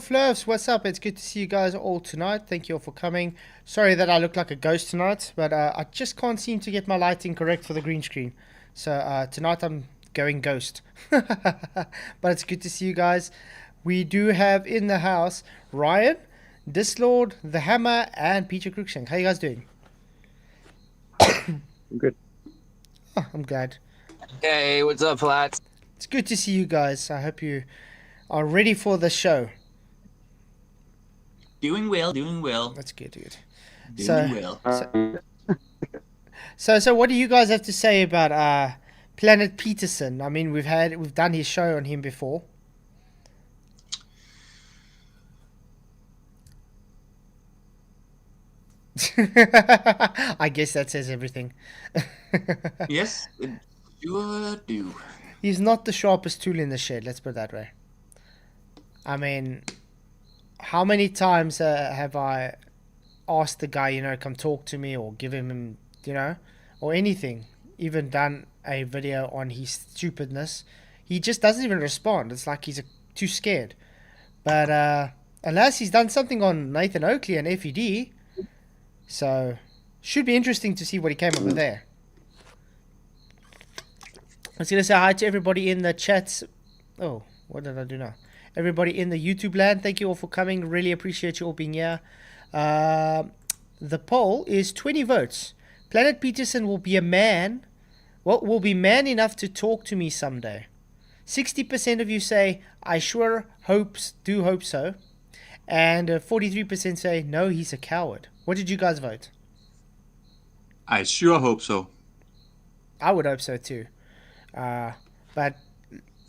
Flurfs, what's up? It's good to see you guys all tonight. Thank you all for coming. Sorry that I look like a ghost tonight, but I just can't seem to get my lighting correct for the green screen. So tonight I'm going ghost. But it's good to see you guys. We do have in the house Ryan, Dislord, The Hammer, and Peter Cruikshank. How you guys doing? Good. Oh, I'm glad. Hey, what's up, Flats? It's good to see you guys. I hope you are ready for the show. Doing well, doing well. That's good, good. Doing well. So what do you guys have to say about Planet Peterson? I mean, we've done his show on him before. I guess that says everything. Yes, it sure do. He's not the sharpest tool in the shed, let's put it that way. I mean, how many times have I asked the guy, come talk to me or give him, or anything, even done a video on his stupidness. He just doesn't even respond. It's like he's too scared. But unless he's done something on Nathan Oakley and FED, so should be interesting to see what he came up with there. I was going to say hi to everybody in the chats. Oh, what did I do now? Everybody in the YouTube land, thank you all for coming. Really appreciate you all being here. The poll is 20 votes. Planet Peterson will be a man. Well, will be man enough to talk to me someday. 60% of you say, I sure do hope so. And 43% say, no, he's a coward. What did you guys vote? I sure hope so. I would hope so too. But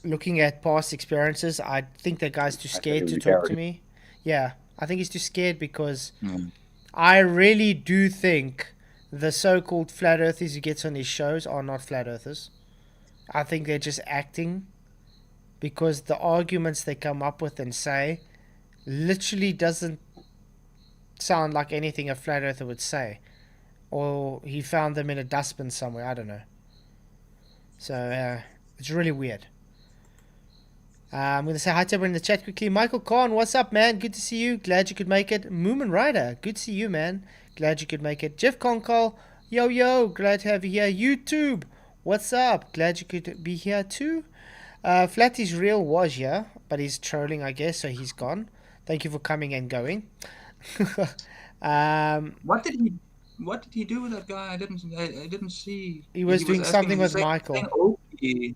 looking at past experiences, I think that guy's too scared to talk to me. Yeah, I think he's too scared because I really do think the so-called flat earthers he gets on his shows are not flat earthers. I think they're just acting because the arguments they come up with and say literally doesn't sound like anything a flat earther would say. Or he found them in a dustbin somewhere, I don't know. So it's really weird. I'm going to say hi to everyone in the chat quickly. Michael Khan, what's up, man? Good to see you. Glad you could make it. Moomin Rider, good to see you, man. Glad you could make it. Jeff Conkle, yo, glad to have you here. YouTube, what's up? Glad you could be here too. Flatty's real was here, but he's trolling, I guess, so he's gone. Thank you for coming and going. What did he do with that guy? I didn't see. He was doing something with Michael. He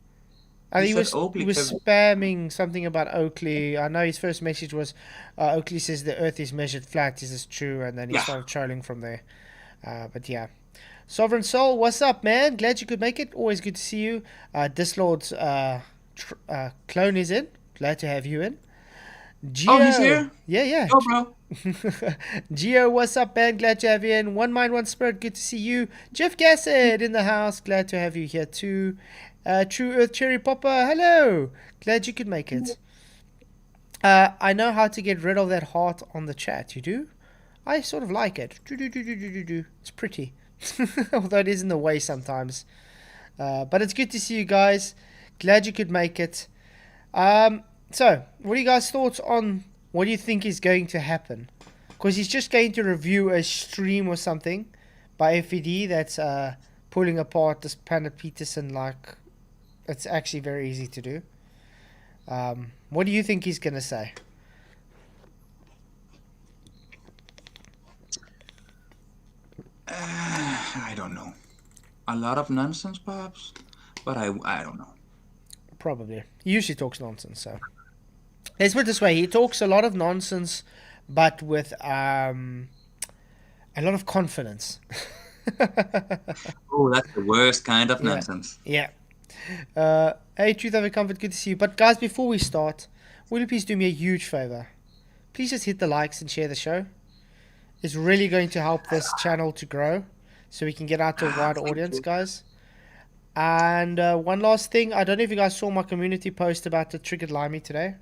He was spamming something about Oakley. I know his first message was Oakley says the earth is measured flat. Is this true? And then he started trolling from there. But yeah. Sovereign Soul, what's up, man? Glad you could make it. Always good to see you. Dislord's clone is in. Glad to have you in. Geo. Oh, he's here? Yeah. Oh, bro. Geo, what's up, man? Glad to have you in. One Mind, One Spirit, good to see you. Jeff Gassett in the house. Glad to have you here too. True Earth Cherry Popper, hello. Glad you could make it. I know how to get rid of that heart on the chat. You do? I sort of like it. It's pretty. Although it is in the way sometimes. But it's good to see you guys. Glad you could make it. So, what are you guys' thoughts on what do you think is going to happen? Because he's just going to review a stream or something by FED that's pulling apart this Planet Peterson like it's actually very easy to do. What do you think he's going to say? I don't know. A lot of nonsense, perhaps, but I don't know. Probably. He usually talks nonsense, so. Let's put it this way. He talks a lot of nonsense, but with a lot of confidence. Oh, that's the worst kind of nonsense. Yeah. Hey, Truth Over Comfort, good to see you. But guys, before we start, will you please do me a huge favor? Please just hit the likes and share the show. It's really going to help this channel to grow so we can get out to a wide audience, guys. And one last thing. I don't know if you guys saw my community post about the Triggered Limey today.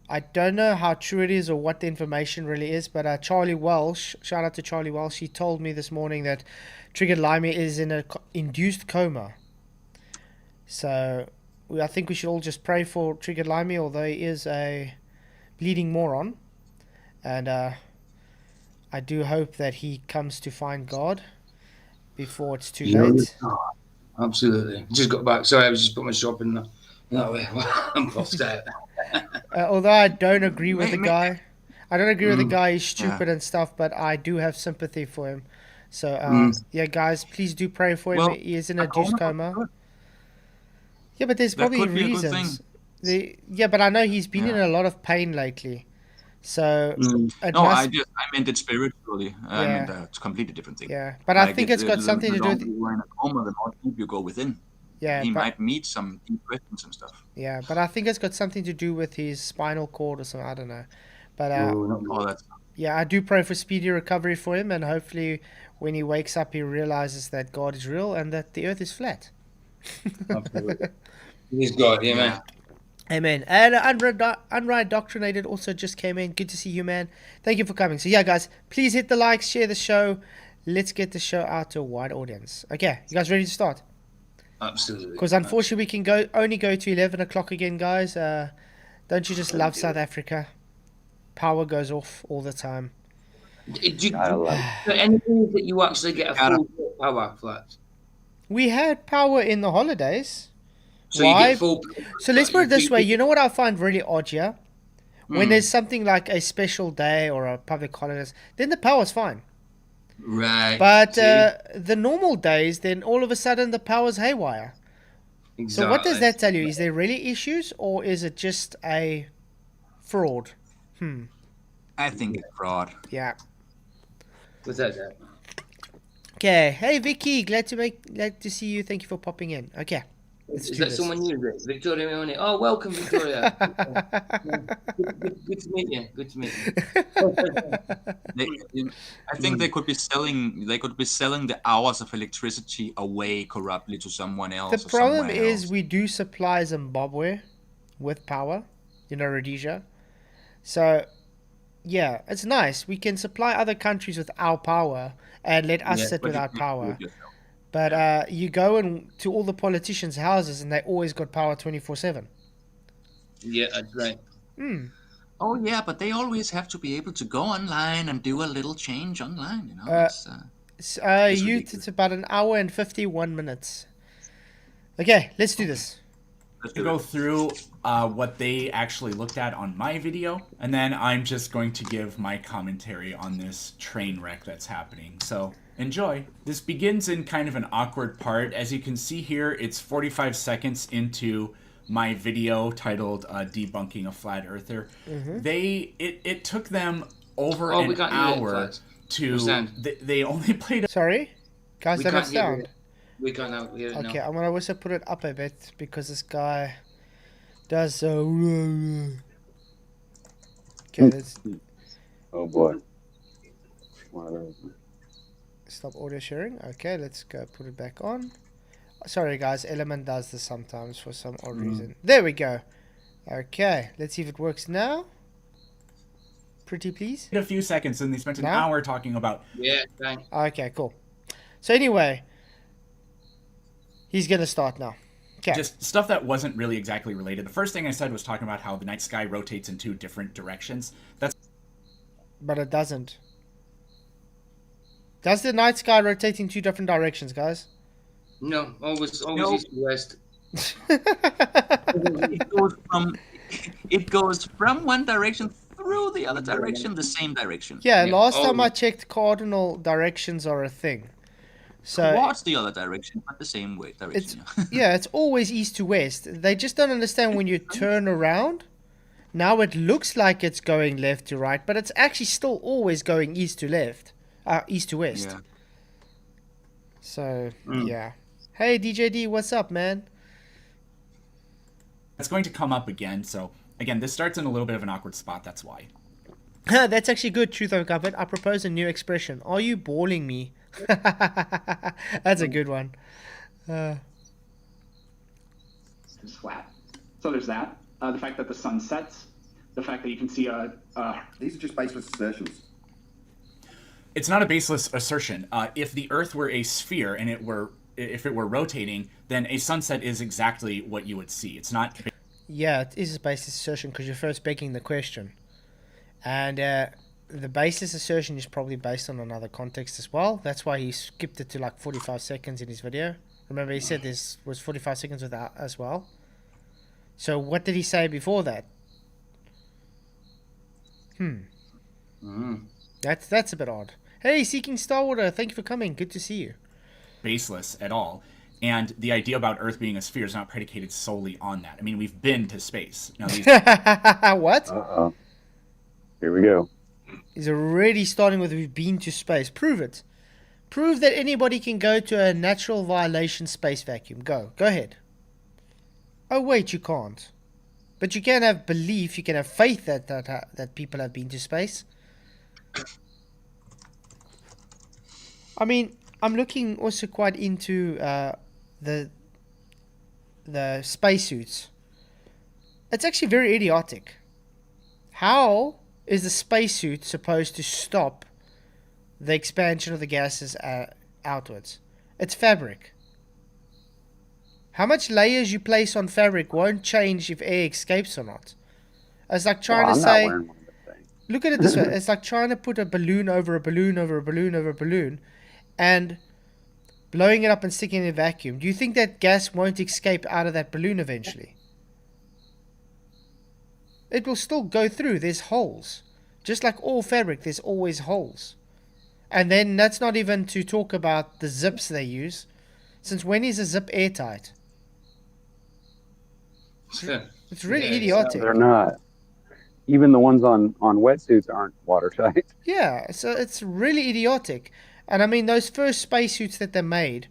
I don't know how true it is or what the information really is, but Charlie Welsh, shout out to Charlie Welsh, he told me this morning that Triggered Limey is in an induced coma. So I think we should all just pray for Triggered Limey, although he is a bleeding moron, and I do hope that he comes to find God before it's too late. Absolutely. Just got back. Sorry, I was just putting my shop in that way. I'm popped out. Although I don't agree with the Me- guy. I don't agree with the Mm. guy. He's stupid and stuff, but I do have sympathy for him. So, Mm. yeah, guys, please do pray for him. Well, He is in a a douche coma could be coma. good. Yeah, but there's That probably could be a good thing. reasons. Yeah, but I know he's been in Yeah. a lot of pain lately. So, it No, must... I meant it spiritually. I meant Yeah, it's a completely different thing. yeah. But I think It, it's got something the to do longer with... you are in a coma, the more deep you go within. Yeah, He but... might meet some deep questions and stuff. Yeah, but I think it's got something to do with his spinal cord or something. I don't know. But, Oh, that's yeah, I do pray for speedy recovery for him, and hopefully when he wakes up, he realizes that God is real and that the earth is flat. Absolutely. He's God, yeah, man. Amen. And Unright Doctrinated also just came in. Good to see you, man. Thank you for coming. So, yeah, guys, please hit the like, share the show. Let's get the show out to a wide audience. Okay, you guys ready to start? Absolutely. Because unfortunately, we can only go to 11 o'clock again, guys. Don't you just love South Africa? Power goes off all the time. Anything that you actually get a full power flat? We had power in the holidays. So Why? you get full. So let's put it this way. You know what I find really odd here? When Mm. there's something like a special day or a public holiday, then the power's fine. Right. But see? the normal days, then all of a sudden the power's haywire. Exactly. So what does that tell you? Is there really issues or is it just a fraud? I think it's fraud. Yeah. What's that? Okay. Hey Vicky, glad to see you. Thank you for popping in. Okay. Let's Is do that this. someone new? Victoria Leone. Oh, welcome, Victoria. good to meet you. Good to meet you. I think they could be selling. They could be selling the hours of electricity away corruptly to someone else. The or problem somewhere is else. we do supply Zimbabwe with power, Rhodesia. So, yeah, it's nice. We can supply other countries with our power and let us sit But you without can't power. do it yourself. But you go to all the politicians' houses and they always got power 24/7. Yeah, that's right. Oh yeah, but they always have to be able to go online and do a little change online. You know, it's It's ridiculous. about an hour and 51 minutes. Okay, let's do this. Let's to do go it. through what they actually looked at on my video, and then I'm just going to give my commentary on this train wreck that's happening. So enjoy. This begins in kind of an awkward part. As you can see here, it's 45 seconds into my video titled Debunking a Flat Earther. It took them over Oh, we an can't hear it, hour Flat. to... Understand. They only played... Sorry? Guys, We don't have can't hear sound. it. We can't hear it Okay, now. I'm going to also put it up a bit because this guy does so... Okay, let's Oh boy. One of those. stop audio sharing. Okay, let's go put it back on. Sorry guys, Ellement does this sometimes for some odd reason. There we go. Okay, let's see if it works now. Pretty please. a few seconds, and they spent an Now? hour talking about... Yeah, thanks. Okay, cool. So anyway, he's gonna start now. Okay. Just stuff that wasn't really exactly related. The first thing I said was talking about how the night sky rotates in 2 different directions. That's But it doesn't. Does the night sky rotate in 2 different directions, guys? No, always No. east to west. It goes from one direction through the other direction, the same direction. Yeah, Yeah, last time I always. checked, cardinal directions are a thing. So Towards the other direction, but the same way it's direction. yeah, it's always east to west. They just don't understand when you turn around. Now it looks like it's going left to right, but it's actually still always going east to left, east to west. Yeah. So yeah. Hey DJD, what's up, man? going to come up again. So again, this starts in a little bit of an awkward spot. That's why. That's actually good, Truth Uncovered. I propose a new expression. Are you balling me? That's a good one. It's flat. So there's that. The fact that the sun sets. The fact that you can see These are just baseless assertions. It's not a baseless assertion. If the Earth were a sphere and if it were rotating, then a sunset is exactly what you would see. It's not. Yeah, it is a baseless assertion because you're first begging the question. And the baseless assertion is probably based on another context as well. That's why he skipped it to like 45 seconds in his video. Remember, he said this was 45 seconds without as well. So what did he say before that? That's a bit odd. Hey, Seeking Starwater, thank you for coming. Good to see you. Baseless at all. And the idea about Earth being a sphere is not predicated solely on that. I mean, we've been to space. Now, these What? Uh-oh. Here we go. He's already starting with we've been to space. Prove it. Prove that anybody can go to a natural violation space vacuum. Go ahead. Oh wait, you can't. But you can have belief, you can have faith that people have been to space. I mean, I'm looking also quite into the spacesuits. It's actually very idiotic. How is the spacesuit supposed to stop the expansion of the gases outwards? It's fabric. How much layers you place on fabric won't change if air escapes or not. It's like trying to I'm say, not wearing one of those things. look at it this way. It's like trying to put a balloon over a balloon over a balloon over a balloon and blowing it up and sticking it in a vacuum. Do you think that gas won't escape out of that balloon eventually? It will still go through. There's holes. Just like all fabric, there's always holes. And then that's not even to talk about the zips they use. Since when is a zip airtight? It's really idiotic. They're not. Even the ones on wetsuits aren't watertight. Yeah, so it's really idiotic. And I mean, those first spacesuits that they made,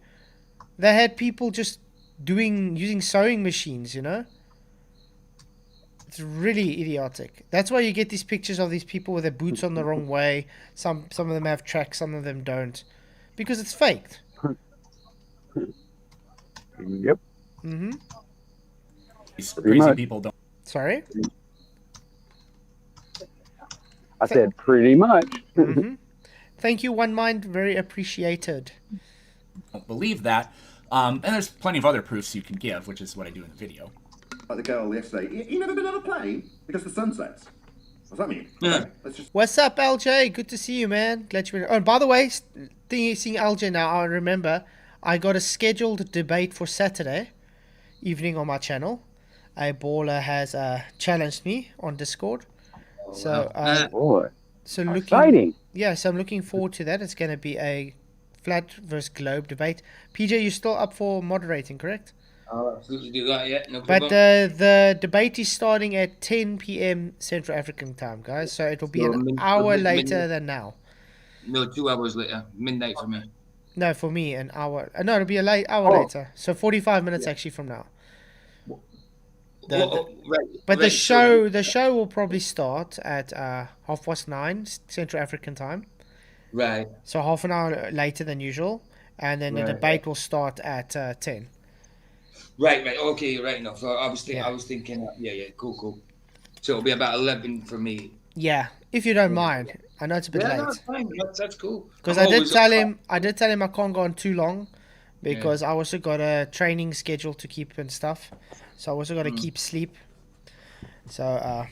they had people just using sewing machines, you know? It's really idiotic. That's why you get these pictures of these people with their boots on the wrong way. Some of them have tracks, some of them don't. Because it's faked. Yep. Mm-hmm. These Pretty crazy much. people Sorry? I said pretty much. Mm-hmm. Thank you, One Mind. Very appreciated. don't believe that. And there's plenty of other proofs you can give, which is what I do in the video. Like the girl yesterday. You never been on a plane? Because the sun sets. What's that mean? Yeah. Okay, let's just... What's up, LJ? Good to see you, man. Glad you're in. Oh, and by the way, seeing LJ now, I remember I got a scheduled debate for Saturday evening on my channel. A baller has challenged me on Discord. So, Boy, so exciting. Yeah, so I'm looking forward to that. It's going to be a flat versus globe debate. PJ, you're still up for moderating, correct? I'll absolutely do that, yeah, no But problem. the debate is starting at 10 p.m. Central African time, guys. So it will be So an hour later midnight. than now. No, 2 hours later. Midnight for me. No, for me, an hour. No, it'll be a hour later. So 45 minutes actually from now. Right. But right, the show will probably start at 9:30 Central African time. Right. So half an hour later than usual, and then the Right. debate will start at 10. Right, okay, right enough. I was Yeah. thinking, yeah, cool. So it'll be about 11 for me. Yeah, if you don't mind. I know it's a bit Yeah, no, late. it's fine. That's cool. Because I'm I did always tell up- him I can't go on too long because I also got a training schedule to keep and stuff. So I also got to keep sleep. So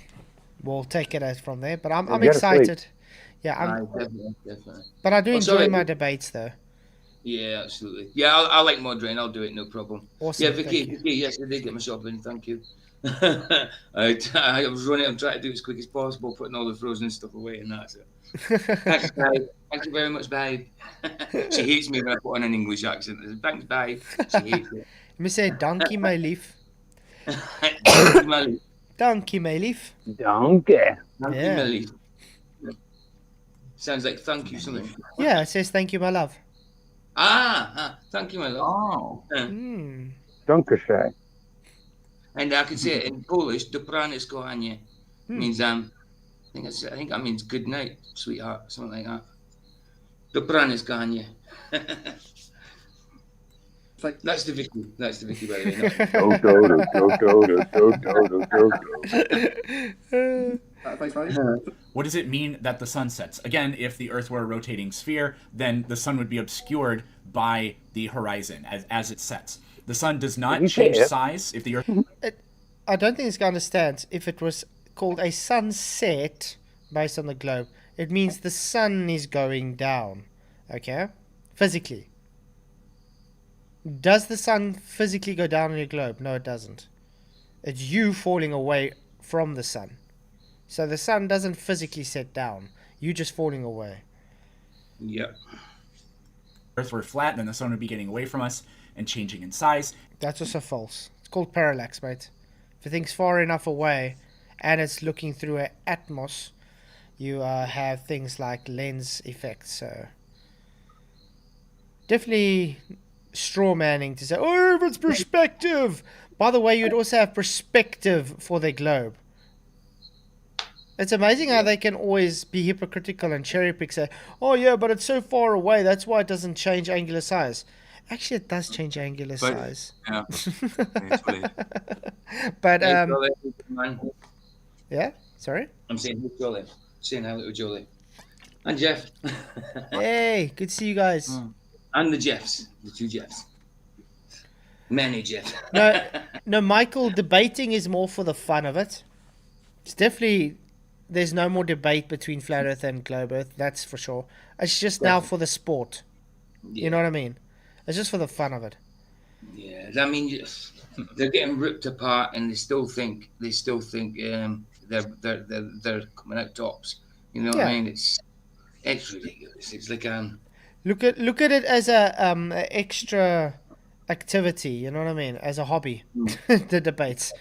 we'll take it from there. But I'm You gotta excited. Yeah, Aye, definitely. but I do Oh, enjoy sorry. my debates though. Yeah, absolutely. Yeah, I like moderating. I'll do it, no problem. Awesome. Yeah, thank Vicky, you. yes, I did get myself in. Thank you. I was running. I'm trying to do it as quick as possible, putting all the frozen stuff away and that. So. Thanks, babe. Thank you very much, babe. She hates me when I put on an English accent. Thanks, babe. She hates it. Let me say donkey my leaf. Thank you, Donkey my leaf. Donkey. Yeah. Millie. Sounds like thank you something. Yeah, it says thank you, my love. Thank you, my love. Oh. Hmm. Donkey. And I can say it in Polish, dobranoc, kochanie. Means I think that means good night, sweetheart, something like that. Dobranoc, kochanie. It's like, That's the Vicky, by the way. face value. What does it mean that the sun sets? Again, if the Earth were a rotating sphere, then the sun would be obscured by the horizon as it sets. The sun does not you say change it? size if the Earth... I don't think this guy understands. If it was called a sunset, based on the globe, it means the sun is going down. Okay? Physically. Does the sun physically go down on your globe? No, it doesn't. It's you falling away from the sun. So the sun doesn't physically set down. You just falling away. Yep. Earth were flat, then the sun would be getting away from us and changing in size. That's also false. It's called parallax, mate. If the thing's far enough away and it's looking through an atmos, you have things like lens effects. So definitely straw manning to say, oh, it's perspective. By the way, you'd also have perspective for the globe. It's amazing how they can always be hypocritical and cherry pick, say, oh yeah, but it's so far away, that's why it doesn't change angular size. Actually, it does change angular size. Yeah. But Man. yeah, sorry. I'm saying hi, Jolie. Saying hi, little Jolie. And Jeff. Hey, good to see you guys. And the Jeffs. The two Jeffs. Many Jeffs. No, Michael, debating is more for the fun of it. It's definitely, there's no more debate between flat earth and globe earth, that's for sure. It's just now for the sport. Yeah. You know what I mean? It's just for the fun of it. Yeah, I mean, they're getting ripped apart, and they still think they're coming out tops. You know what I mean? It's ridiculous. It's like Look at it as a extra activity. You know what I mean? As a hobby, the debates.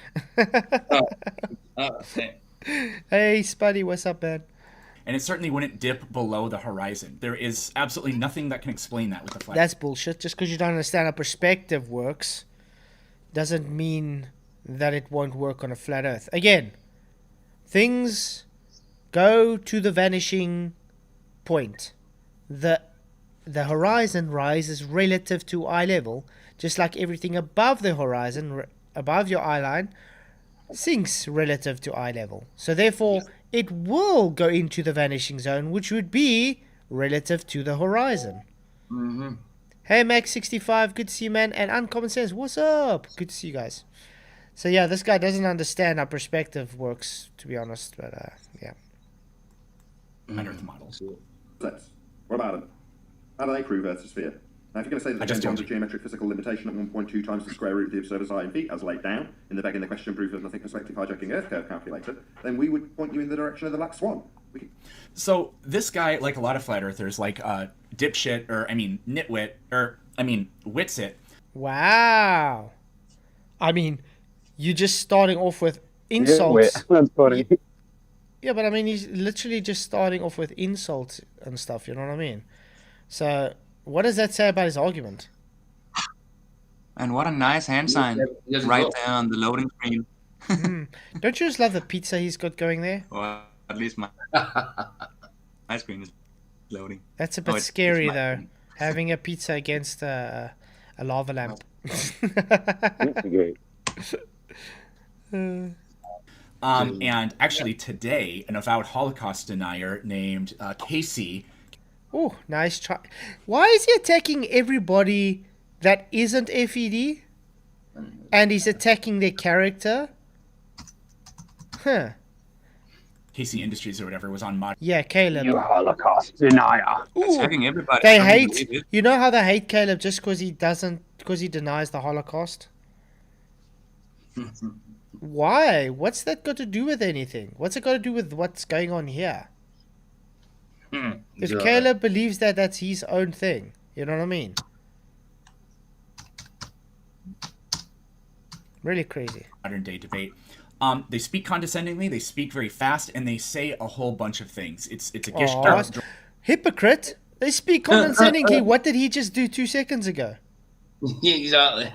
Hey, Spuddy, what's up, man? And it certainly wouldn't dip below the horizon. There is absolutely nothing that can explain that with the flat. That's bullshit. Just because you don't understand how perspective works doesn't mean that it won't work on a flat earth. Again, things go to the vanishing point. The horizon rises relative to eye level, just like everything above the horizon, above your eye line, sinks relative to eye level. So therefore, it will go into the vanishing zone, which would be relative to the horizon. Mm-hmm. Hey, Max65, good to see you, man. And Uncommon Sense, what's up? Good to see you guys. So yeah, this guy doesn't understand how perspective works, to be honest. But yeah. Earth model. What about them? How do they prove Earth's a sphere? Now, if you're going to say that I just there's told a you. geometric physical limitation at 1.2 times the square root of the observer's eye in feet, as laid down in the begging the question proof of nothing perspective hijacking Earth curve calculator, then we would point you in the direction of the black swan. So this guy, like a lot of flat earthers, like dipshit, or I mean nitwit, or I mean witsit. Wow. I mean, you're just starting off with insults. Yeah, that's funny. Yeah, but I mean, he's literally just starting off with insults and stuff, you know what I mean? So, what does that say about his argument? And what a nice hand sign right there on the loading screen. Don't you just love the pizza he's got going there? Or at least my screen is loading. That's a bit scary, though. Having a pizza against a lava lamp. And actually today, an avowed Holocaust denier named Casey. Oh, nice try. Why is he attacking everybody that isn't FED? And he's attacking their character? Huh. Casey Industries or whatever was on mod. Yeah, Caleb. You Holocaust denier. Attacking everybody. They I hate. believe it. You know how they hate Caleb just because he denies the Holocaust? Why? What's that got to do with anything? What's it got to do with what's going on here? If Caleb believes that that's his own thing, you know what I mean? Really crazy. Modern day debate. They speak condescendingly, they speak very fast, and they say a whole bunch of things. It's a gish. Hypocrite. They speak condescendingly. What did he just do 2 seconds ago? Yeah, exactly.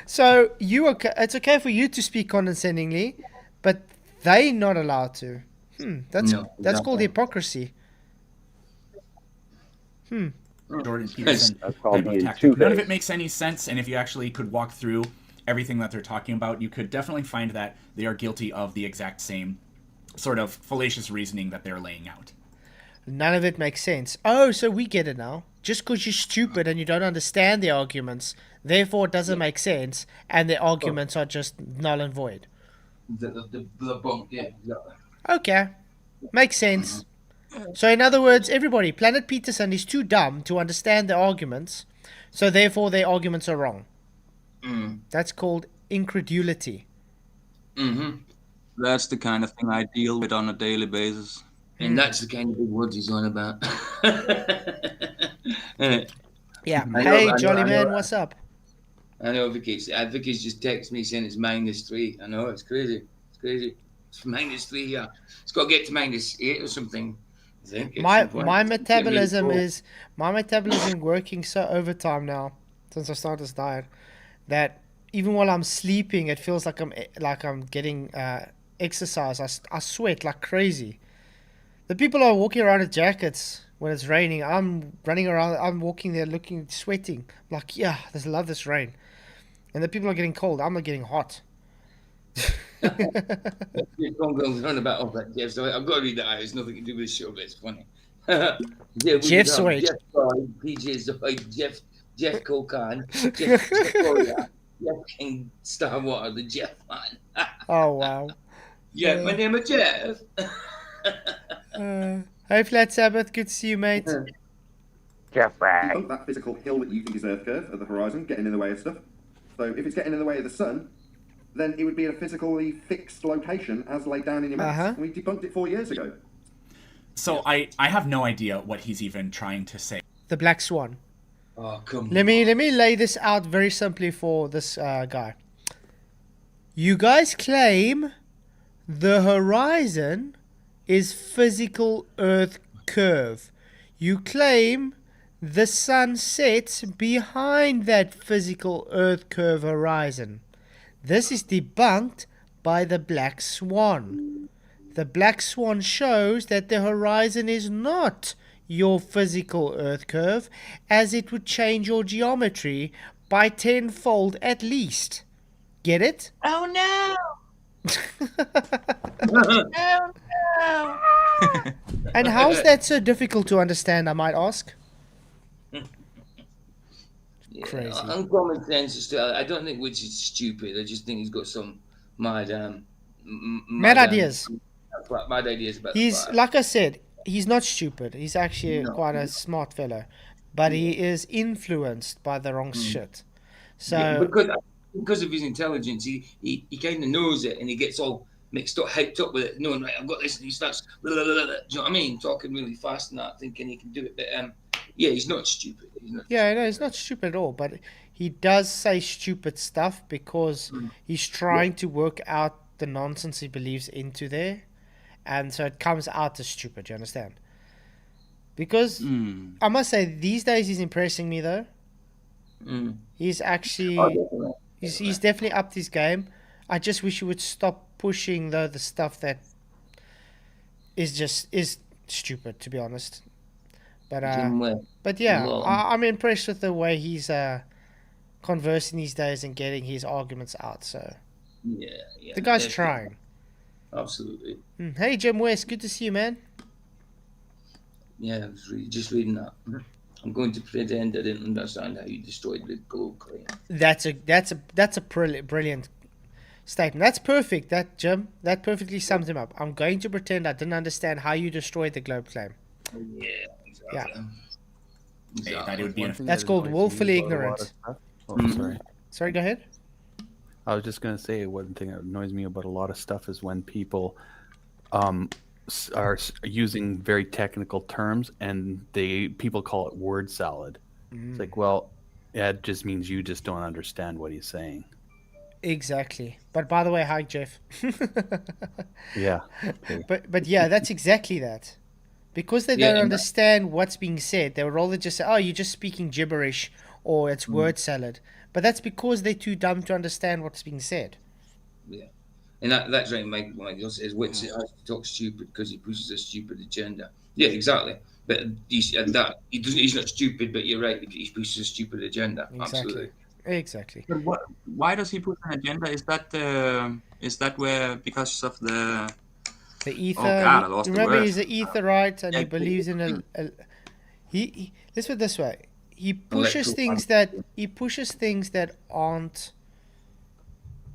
So it's okay for you to speak condescendingly, but they not allowed to. That's called hypocrisy. Jordan Peterson. That's called being tactic. two-faced. None of it makes any sense, and if you actually could walk through everything that they're talking about, you could definitely find that they are guilty of the exact same sort of fallacious reasoning that they're laying out. None of it makes sense. Oh, so we get it now. Just because you're stupid and you don't understand the arguments, therefore it doesn't make sense, and the arguments are just null and void. The bunk, yeah, exactly. Okay, makes sense. So in other words, everybody, Planet Peterson is too dumb to understand the arguments, so therefore their arguments are wrong. That's called incredulity. That's the kind of thing I deal with on a daily basis. And that's the kind of big words he's on about. Yeah. I know, Hey, I know, Jolly I know. Man, what's up? I know Vicky's just texted me saying it's -3. I know, it's crazy. It's crazy. It's -3 here. It's got to get to -8 or something. I think. My metabolism working so overtime now since I started this diet that even while I'm sleeping, it feels like I'm getting exercise. I sweat like crazy. The people are walking around with jackets when it's raining. I'm running around. I'm walking there, sweating. I'm like, yeah, I love this rain. And the people are getting cold. I'm not getting hot. On about all that, Jeff. So I've got to read that. It's nothing to do with the show, but it's funny. Jeff Zoid. Jeff Zoid, PJ Zoid, Jeff Cocan, Jeff Korea, Jeff King Starwater, the Jeff man. Oh wow. Yeah, my name is Jeff. Hey Flat Sabbath, good to see you, mate. Debunk that physical hill that you think is Earth curve at the horizon, getting in the way of stuff. So if it's getting in the way of the sun, then it would be a physically fixed location as laid down in your maps. And we debunked it 4 years ago. So I have no idea what he's even trying to say. The Black Swan. Oh, come Let me lay this out very simply for this guy. You guys claim the horizon is physical Earth curve. You claim the sun sets behind that physical Earth curve horizon. This is debunked by the Black Swan. The Black Swan shows that the horizon is not your physical Earth curve, as it would change your geometry by 10-fold at least. Get it? Oh no! Oh no! And how's that so difficult to understand, I might ask? Crazy. Uncommon sense is still. I don't think which is stupid. I just think he's got some mad ideas. Mad ideas about. He's like I said, he's not stupid. He's actually quite a smart fellow, but he is influenced by the wrong shit. So yeah, because of his intelligence, he kind of knows it, and he gets all mixed up, hyped up with it. Knowing, right, I've got this, and he starts. Blah, blah, blah, blah. Do you know what I mean? Talking really fast and that, thinking he can do it. But yeah, he's not stupid. He's not stupid at all. But he does say stupid stuff because he's trying to work out the nonsense he believes into there, and so it comes out as stupid. You understand? Because I must say, these days he's impressing me though. He's actually he's definitely upped his game. I just wish he would stop pushing the stuff that is stupid, to be honest. But yeah, I'm impressed with the way he's conversing these days and getting his arguments out. So yeah, the guy's trying. Absolutely. Hey Jim West, good to see you, man. Yeah, I was just reading that. I'm going to pretend I didn't understand how you destroyed the globe claim. That's a brilliant statement. That's perfect. That Jim, that perfectly sums him up. I'm going to pretend I didn't understand how you destroyed the globe claim. Yeah, exactly. That it would be That's called willfully ignorant. Sorry. Sorry, go ahead. I was just going to say one thing that annoys me about a lot of stuff is when people are using very technical terms and people call it word salad. It's like, well, that just means you just don't understand what he's saying. Exactly. But by the way, hi Jeff. Yeah. Okay. But yeah, that's exactly that. Because they don't understand what's being said, they would rather just say, "Oh, you're just speaking gibberish," or "It's word salad." But that's because they're too dumb to understand what's being said. Yeah, and that's right. Mike says, "Wits talks stupid because he pushes a stupid agenda." Yeah, exactly. But he's not stupid. But you're right. He pushes a stupid agenda. Exactly. Absolutely. Exactly. But why does he push an agenda? Is that where because of the ether? Oh God, I lost remember, the word. he's an etherite, and he believes in he. Let's put it this way: he pushes things that aren't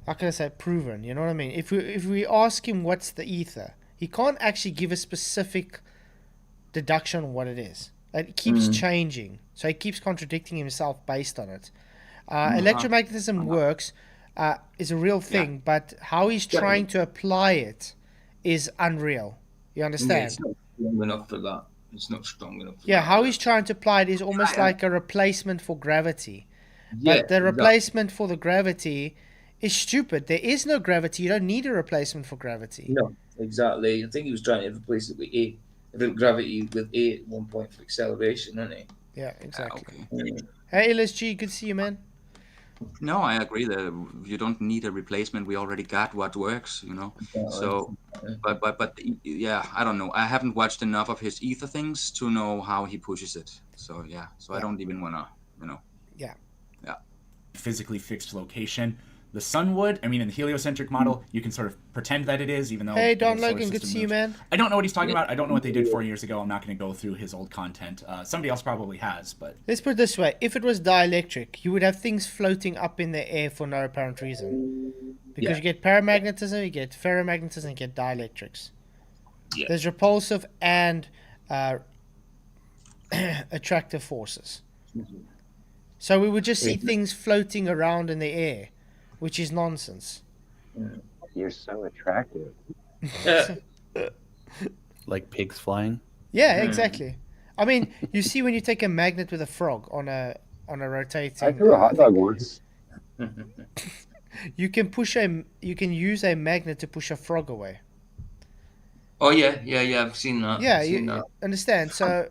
how can I say, proven? You know what I mean? If we ask him what's the ether, he can't actually give a specific deduction on what it is. It keeps changing, so he keeps contradicting himself based on it. Electromagnetism works, is a real thing, but how he's trying to apply it is unreal. You Yeah, understand? it's not strong enough for that. It's not strong enough for Yeah, that. how he's trying to apply it is almost like a replacement for gravity. Yeah, But the exactly. replacement for the gravity is stupid. There is no gravity. You don't need a replacement for gravity. No, exactly. I think he was trying to replace it with gravity with A at one point for acceleration, isn't he? Yeah, exactly. Okay. Hey, LSG, good to see you, man. No, I agree that you don't need a replacement. We already got what works, you know. So, but yeah, I don't know. I haven't watched enough of his ether things to know how he pushes it. So yeah, I don't even wanna, you know. Yeah. Yeah. Physically fixed location. The sun would. I mean, in the heliocentric model, you can sort of pretend that it is, even though. Hey, the whole Don solar Logan, good to system see you, moves. man. I don't know what he's talking about. I don't know what they did 4 years ago. I'm not going to go through his old content. Somebody else probably has, but. Let's put it this way. If it was dielectric, you would have things floating up in the air for no apparent reason. Because you get paramagnetism, you get ferromagnetism, you get dielectrics. Yeah. There's repulsive and attractive forces. So we would just see things floating around in the air, which is nonsense. You're so attractive. Like pigs flying. Yeah, exactly. I mean, you see when you take a magnet with a frog on a rotating. I threw a hot dog once. You can use a magnet to push a frog away. Oh yeah. I've seen that. Yeah, I've seen you that. understand. So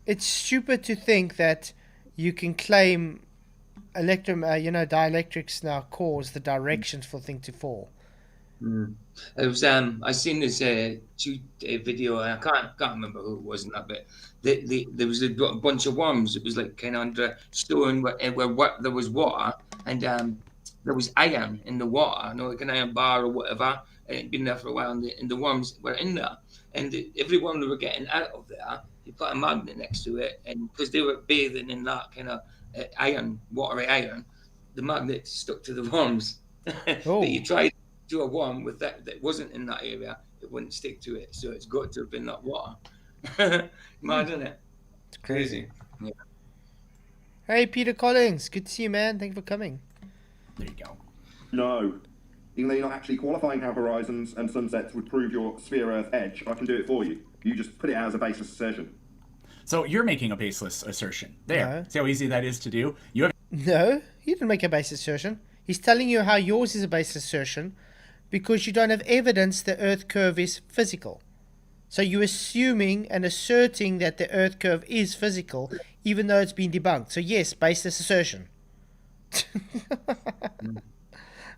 it's stupid to think that you can claim dielectrics now cause the directions for things to fall. It was I seen this video, and I can't remember who it was in that bit. There was a bunch of worms. It was like kind of under stone where there was water, and there was iron in the water, like an iron bar or whatever. And it'd been there for a while, and the worms were in there. And every worm they were getting out of there, you put a magnet next to it, and because they were bathing in that kind of iron, watery iron, the magnet stuck to the worms. But you tried to a worm with that wasn't in that area, it wouldn't stick to it. So it's got to have been that water. Mad, isn't it? It's crazy. Yeah. Hey, Peter Collins, good to see you, man. Thank you for coming. There you go. No. Even though you're not actually qualifying how horizons and sunsets would prove your sphere-Earth edge, I can do it for you. You just put it out as a baseless assertion. So you're making a baseless assertion. There. No. See how easy that is to do? You have. No, he didn't make a baseless assertion. He's telling you how yours is a baseless assertion because you don't have evidence the Earth curve is physical. So you're assuming and asserting that the Earth curve is physical, even though it's been debunked. So yes, baseless assertion.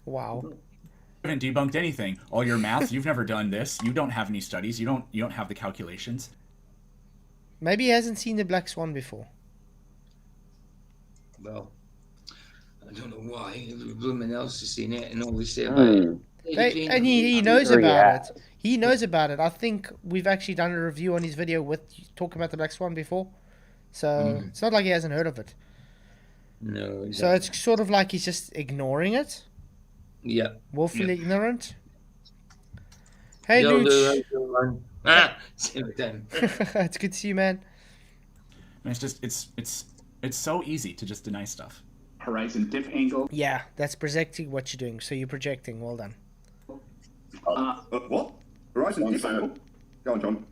Wow. You haven't debunked anything. All your math, you've never done this. You don't have any studies. You don't have the calculations. Maybe he hasn't seen the Black Swan before. Well, I don't know why. Everyone else has seen it and all they say about it. And he knows about it. He knows about it. I think we've actually done a review on his video with talking about the Black Swan before. So it's not like he hasn't heard of it. No, exactly. So it's sort of like he's just ignoring it. Yeah. Willfully ignorant. Hey, Luch. It's good to see you, man. And it's just it's so easy to just deny stuff. Horizon dip angle. Yeah, that's projecting what you're doing. So you're projecting. Well done. What? Horizon dip angle? Go on, John.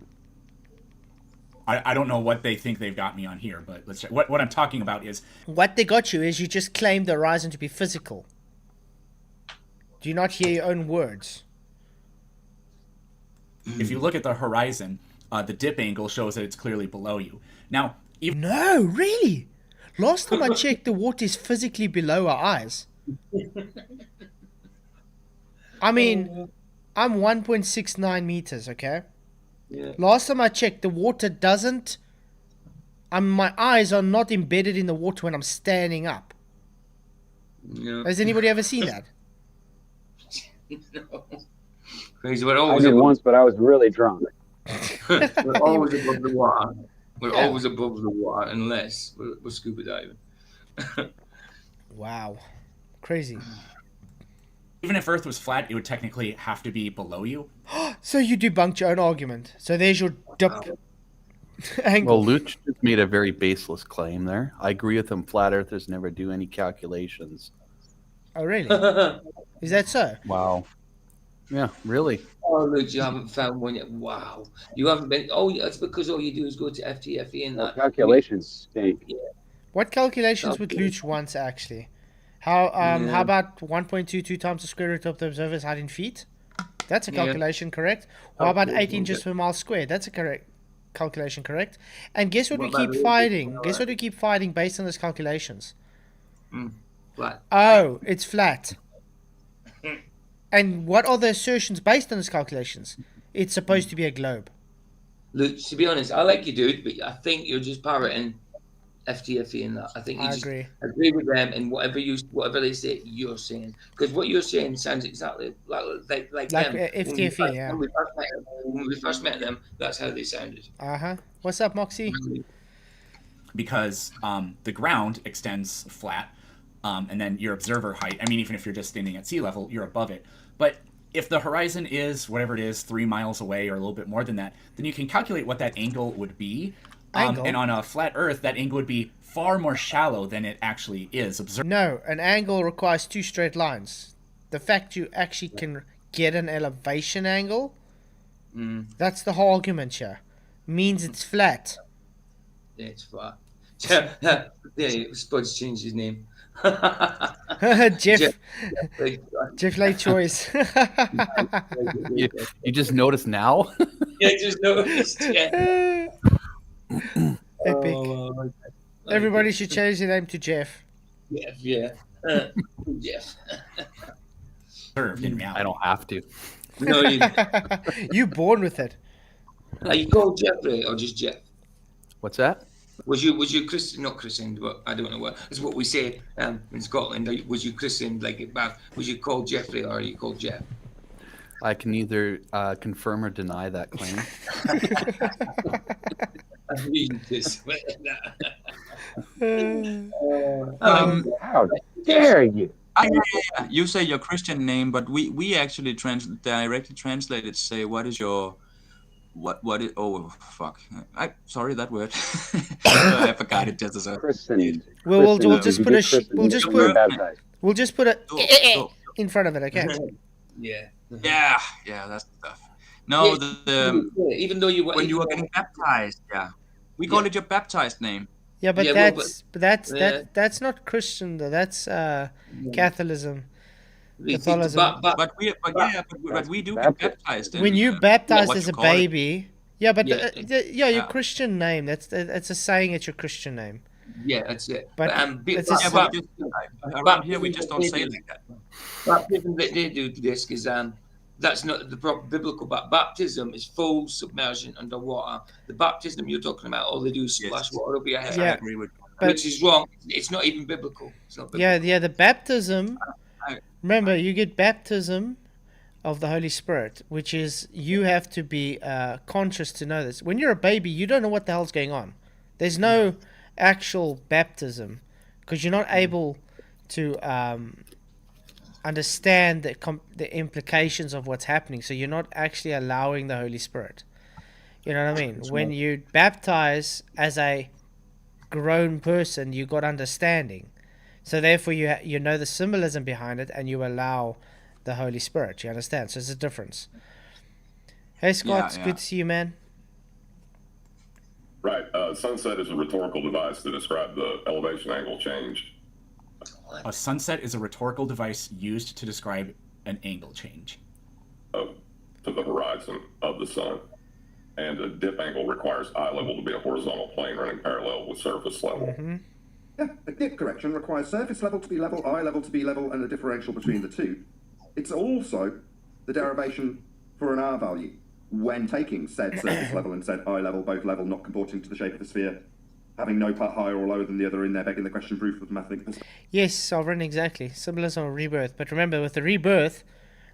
I don't know what they think they've got me on here, but let's check. What I'm talking about is what they got you is you just claimed the horizon to be physical. Do you not hear your own words? If you look at the horizon, the dip angle shows that it's clearly below you. Now, no, really? Last time I checked, the water is physically below our eyes. I mean, I'm 1.69 meters, okay? Yeah. Last time I checked, the water doesn't... my eyes are not embedded in the water when I'm standing up. No. Has anybody ever seen that? No. Crazy. I did once, but I was really drunk. We're always above the water. We're always above the water unless we're scuba diving. Wow. Crazy. even if Earth was flat, it would technically have to be below you. So you debunked your own argument. So there's your dip angle. Well, Luch just made a very baseless claim there. I agree with him. Flat Earthers never do any calculations. Oh, really? Is that so? Wow. Yeah, really. Oh, look, you haven't found one yet. Wow. You haven't been. Oh, yeah, that's because all you do is go to FTFE and that. Calculations stink. Yeah. What calculations would Luch wants actually? How about 1.22 times the square root of the observer's height in feet? That's a calculation, correct? How about 8 inches per mile squared? That's a correct calculation, correct? And guess what we keep fighting? Guess what we keep fighting based on those calculations? Flat. Oh, it's flat. And what are the assertions based on those calculations? It's supposed to be a globe. Look, to be honest, I like you, dude, but I think you're just parroting FTFE and that. I think you just agree with them, and whatever they say, you're saying. Because what you're saying sounds exactly like them. FTFE, yeah. When we first met them, that's how they sounded. What's up, Moxie? Because the ground extends flat, and then your observer height, I mean, even if you're just standing at sea level, you're above it. But if the horizon is, whatever it is, 3 miles away or a little bit more than that, then you can calculate what that angle would be. And on a flat Earth, that angle would be far more shallow than it actually is. No, an angle requires 2 straight lines. The fact you actually can get an elevation angle, that's the whole argument here. Means it's flat. Yeah, it's flat. Yeah, Spud's changed his name. Jeff late choice. you just noticed now? Yeah, I just noticed. Yeah. Epic. Everybody should change their name to Jeff. Yeah. Jeff. I don't have to. No, you born with it. Are you called Jeffrey or just Jeff? What's that? Was you not christened, but I don't know what is what we say in Scotland. Was you christened was you called Jeffrey or are you called Jeff? I can neither confirm or deny that claim. I'm reading this. How dare you? You say your Christian name, but we actually directly translate it. Say, what is your what is? Oh fuck! Sorry that word. I forgot it just as a. We'll just put a in front of it. Okay. Yeah. That's tough. No, even though when you were getting baptized, we call it your baptized name. Yeah, but that's not Christian though. That's Catholicism. Catholicism. But we do get baptized. When you baptized as a baby, your Christian name. That's a saying. It's your Christian name. Yeah, that's it. But around here we just don't say like that. Baptism they do this because that's not the proper biblical. But baptism is full submersion underwater. The baptism you're talking about, all they do is splash water over your head. I agree with that. Which is wrong. It's not even biblical. It's not biblical. Yeah. The baptism. Remember, you get baptism of the Holy Spirit, which is you have to be conscious to know this. When you're a baby, you don't know what the hell's going on. There's no actual baptism because you're not able to understand the implications of what's happening. So you're not actually allowing the Holy Spirit. You know what I mean? When you baptize as a grown person, you got understanding. So therefore, you know the symbolism behind it, and you allow the Holy Spirit. You understand? So it's a difference. Hey, Scott, it's good to see you, man. Right. Sunset is a rhetorical device to describe the elevation angle change. A sunset is a rhetorical device used to describe an angle change. To the horizon of the sun. And a dip angle requires eye level to be a horizontal plane running parallel with surface level. Mm-hmm. Yeah, a dip correction requires surface level to be level, eye level to be level, and a differential between the two. It's also the derivation for an R value when taking said surface level and said eye level, both level, not comporting to the shape of the sphere, having no part higher or lower than the other in there, begging the question proof of mathematical perspective. Yes, Sovereign, exactly. Symbolism of rebirth. But remember, with the rebirth,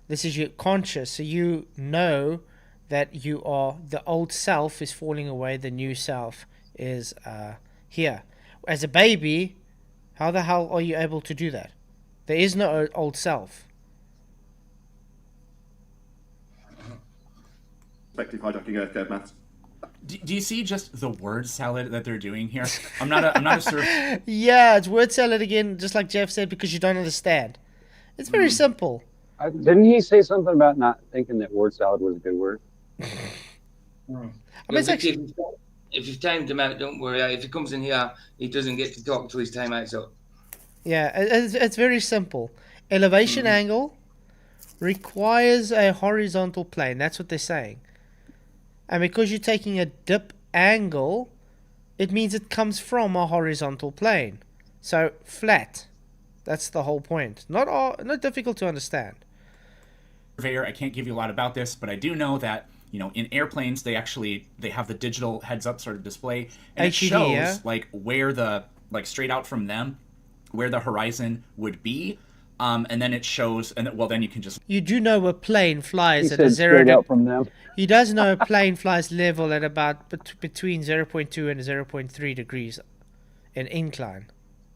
this is your conscious, so you know that you are, the old self is falling away, the new self is here. As a baby, how the hell are you able to do that? There is no old self. effective hijacking Earth curve maths. Do you see just the word salad that they're doing here? I'm not a surf. Yeah, it's word salad again, just like Jeff said, because you don't understand. It's very simple. Didn't he say something about not thinking that word salad was a good word? I mean, it's actually... If you've timed him out, don't worry. If he comes in here, he doesn't get to talk until his time out's up. Yeah, it's very simple. Elevation angle requires a horizontal plane. That's what they're saying. And because you're taking a dip angle, it means it comes from a horizontal plane. So flat. That's the whole point. Not difficult to understand. Surveyor, I can't give you a lot about this, but I do know that, you know, in airplanes they have the digital heads-up sort of display, and it shows like where the, like, straight out from them where the horizon would be, and then it shows, and well, then you can just... You do know a plane flies at a a zero... straight out from them. He does know a plane flies level at about between 0.2 and 0.3 degrees in incline.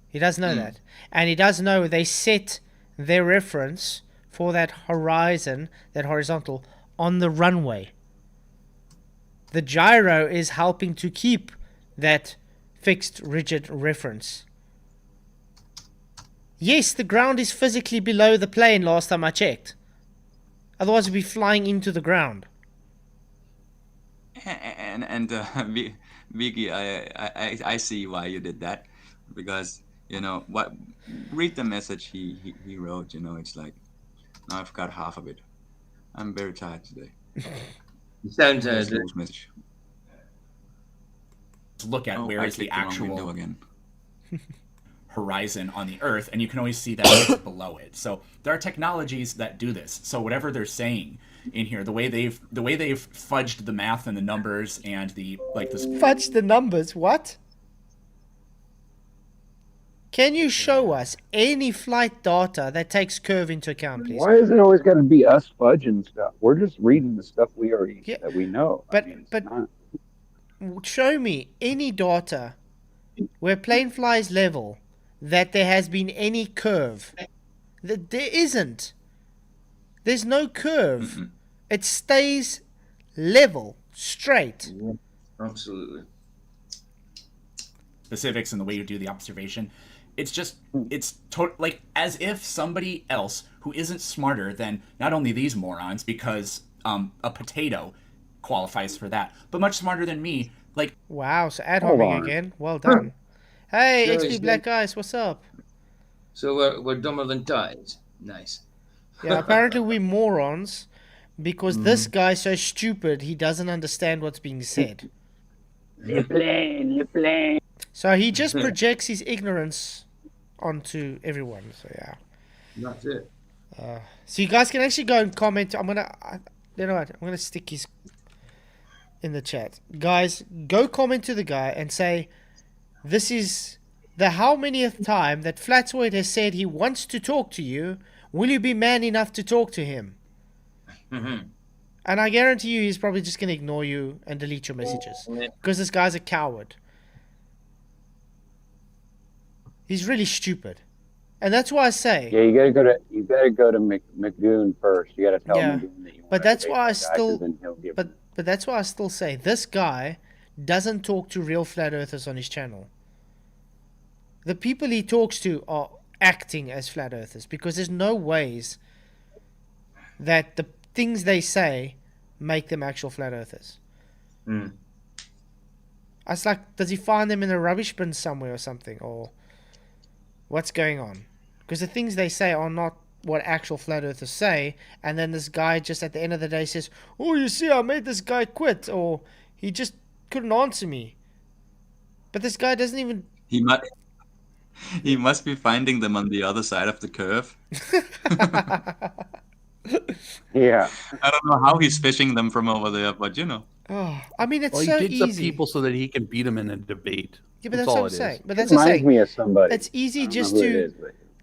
He does know that. And he does know they set their reference for that horizon, that horizontal, on the runway. The gyro is helping to keep that fixed, rigid reference. Yes, the ground is physically below the plane last time I checked. Otherwise we'd be flying into the ground. And Vicky, I see why you did that, because, you know, read the message he wrote. You know, it's like, now I've got half of it. I'm very tired today. Sounds message. Look at where is the actual again. Horizon on the Earth, and you can always see that it's below it. So there are technologies that do this. So whatever they're saying in here, the way they've fudged the math and the numbers and the fudged the numbers. What? Can you show us any flight data that takes curve into account, please? Why is it always got to be us fudging stuff? We're just reading the stuff that we know. But show me any data where plane flies level that there has been any curve. There isn't. There's no curve. It stays level, straight. Yeah, absolutely. Specifics and the way you do the observation. It's just, it's like as if somebody else who isn't smarter than not only these morons, because a potato qualifies for that, but much smarter than me. Like, wow, so ad homing again. Well done. Hey, XP Black Guys, what's up? So we're dumber than ties. Nice. Yeah, apparently we're morons because this guy's so stupid he doesn't understand what's being said. Le plane. So he just projects his ignorance onto everyone. So yeah. That's it. So you guys can actually go and comment. You know what? I'm gonna stick his in the chat. Guys, go comment to the guy and say, this is the how manyth time that Flatzoid has said he wants to talk to you. Will you be man enough to talk to him? And I guarantee you he's probably just going to ignore you and delete your messages. Because this guy's a coward. He's really stupid. And that's why I say... Yeah, you gotta go to McGoon first. You gotta tell McGoon that you want but that's why I still... But that's why I still say this guy doesn't talk to real flat earthers on his channel. The people he talks to are acting as flat earthers because there's no ways that the things they say make them actual flat earthers. It's like, does he find them in a rubbish bin somewhere or something, or what's going on? Because the things they say are not what actual flat earthers say, and then this guy just at the end of the day says, oh, you see, I made this guy quit, or he just couldn't answer me. But this guy doesn't even... He must be finding them on the other side of the curve. Yeah. I don't know how he's fishing them from over there, but you know. Oh, I mean, it's well, so he digs easy. up people so that he can beat them in a debate. Yeah, but that's what I'm saying. But that's reminds me of somebody. It's easy just to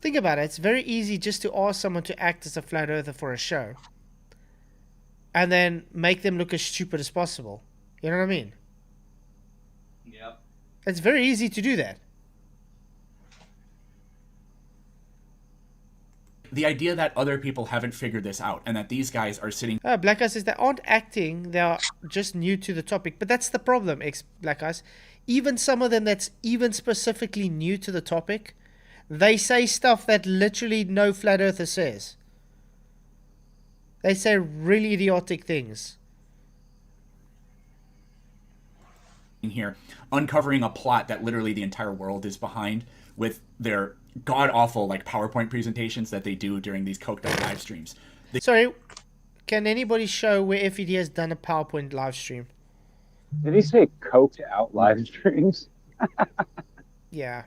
think about it. It's very easy just to ask someone to act as a flat earther for a show, and then make them look as stupid as possible. You know what I mean? Yeah. It's very easy to do that. the idea that other people haven't figured this out and that these guys are sitting. Black Guy says they aren't acting, they are just new to the topic. But that's the problem, Black Guys. Even some of them that's even specifically new to the topic, they say stuff that literally no flat earther says. They say really idiotic things. In here, uncovering a plot that literally the entire world is behind with their god-awful like PowerPoint presentations that they do during these coked up live streams. Sorry, can anybody show where FED has done a PowerPoint live stream? Did he say coked out live streams? Yeah.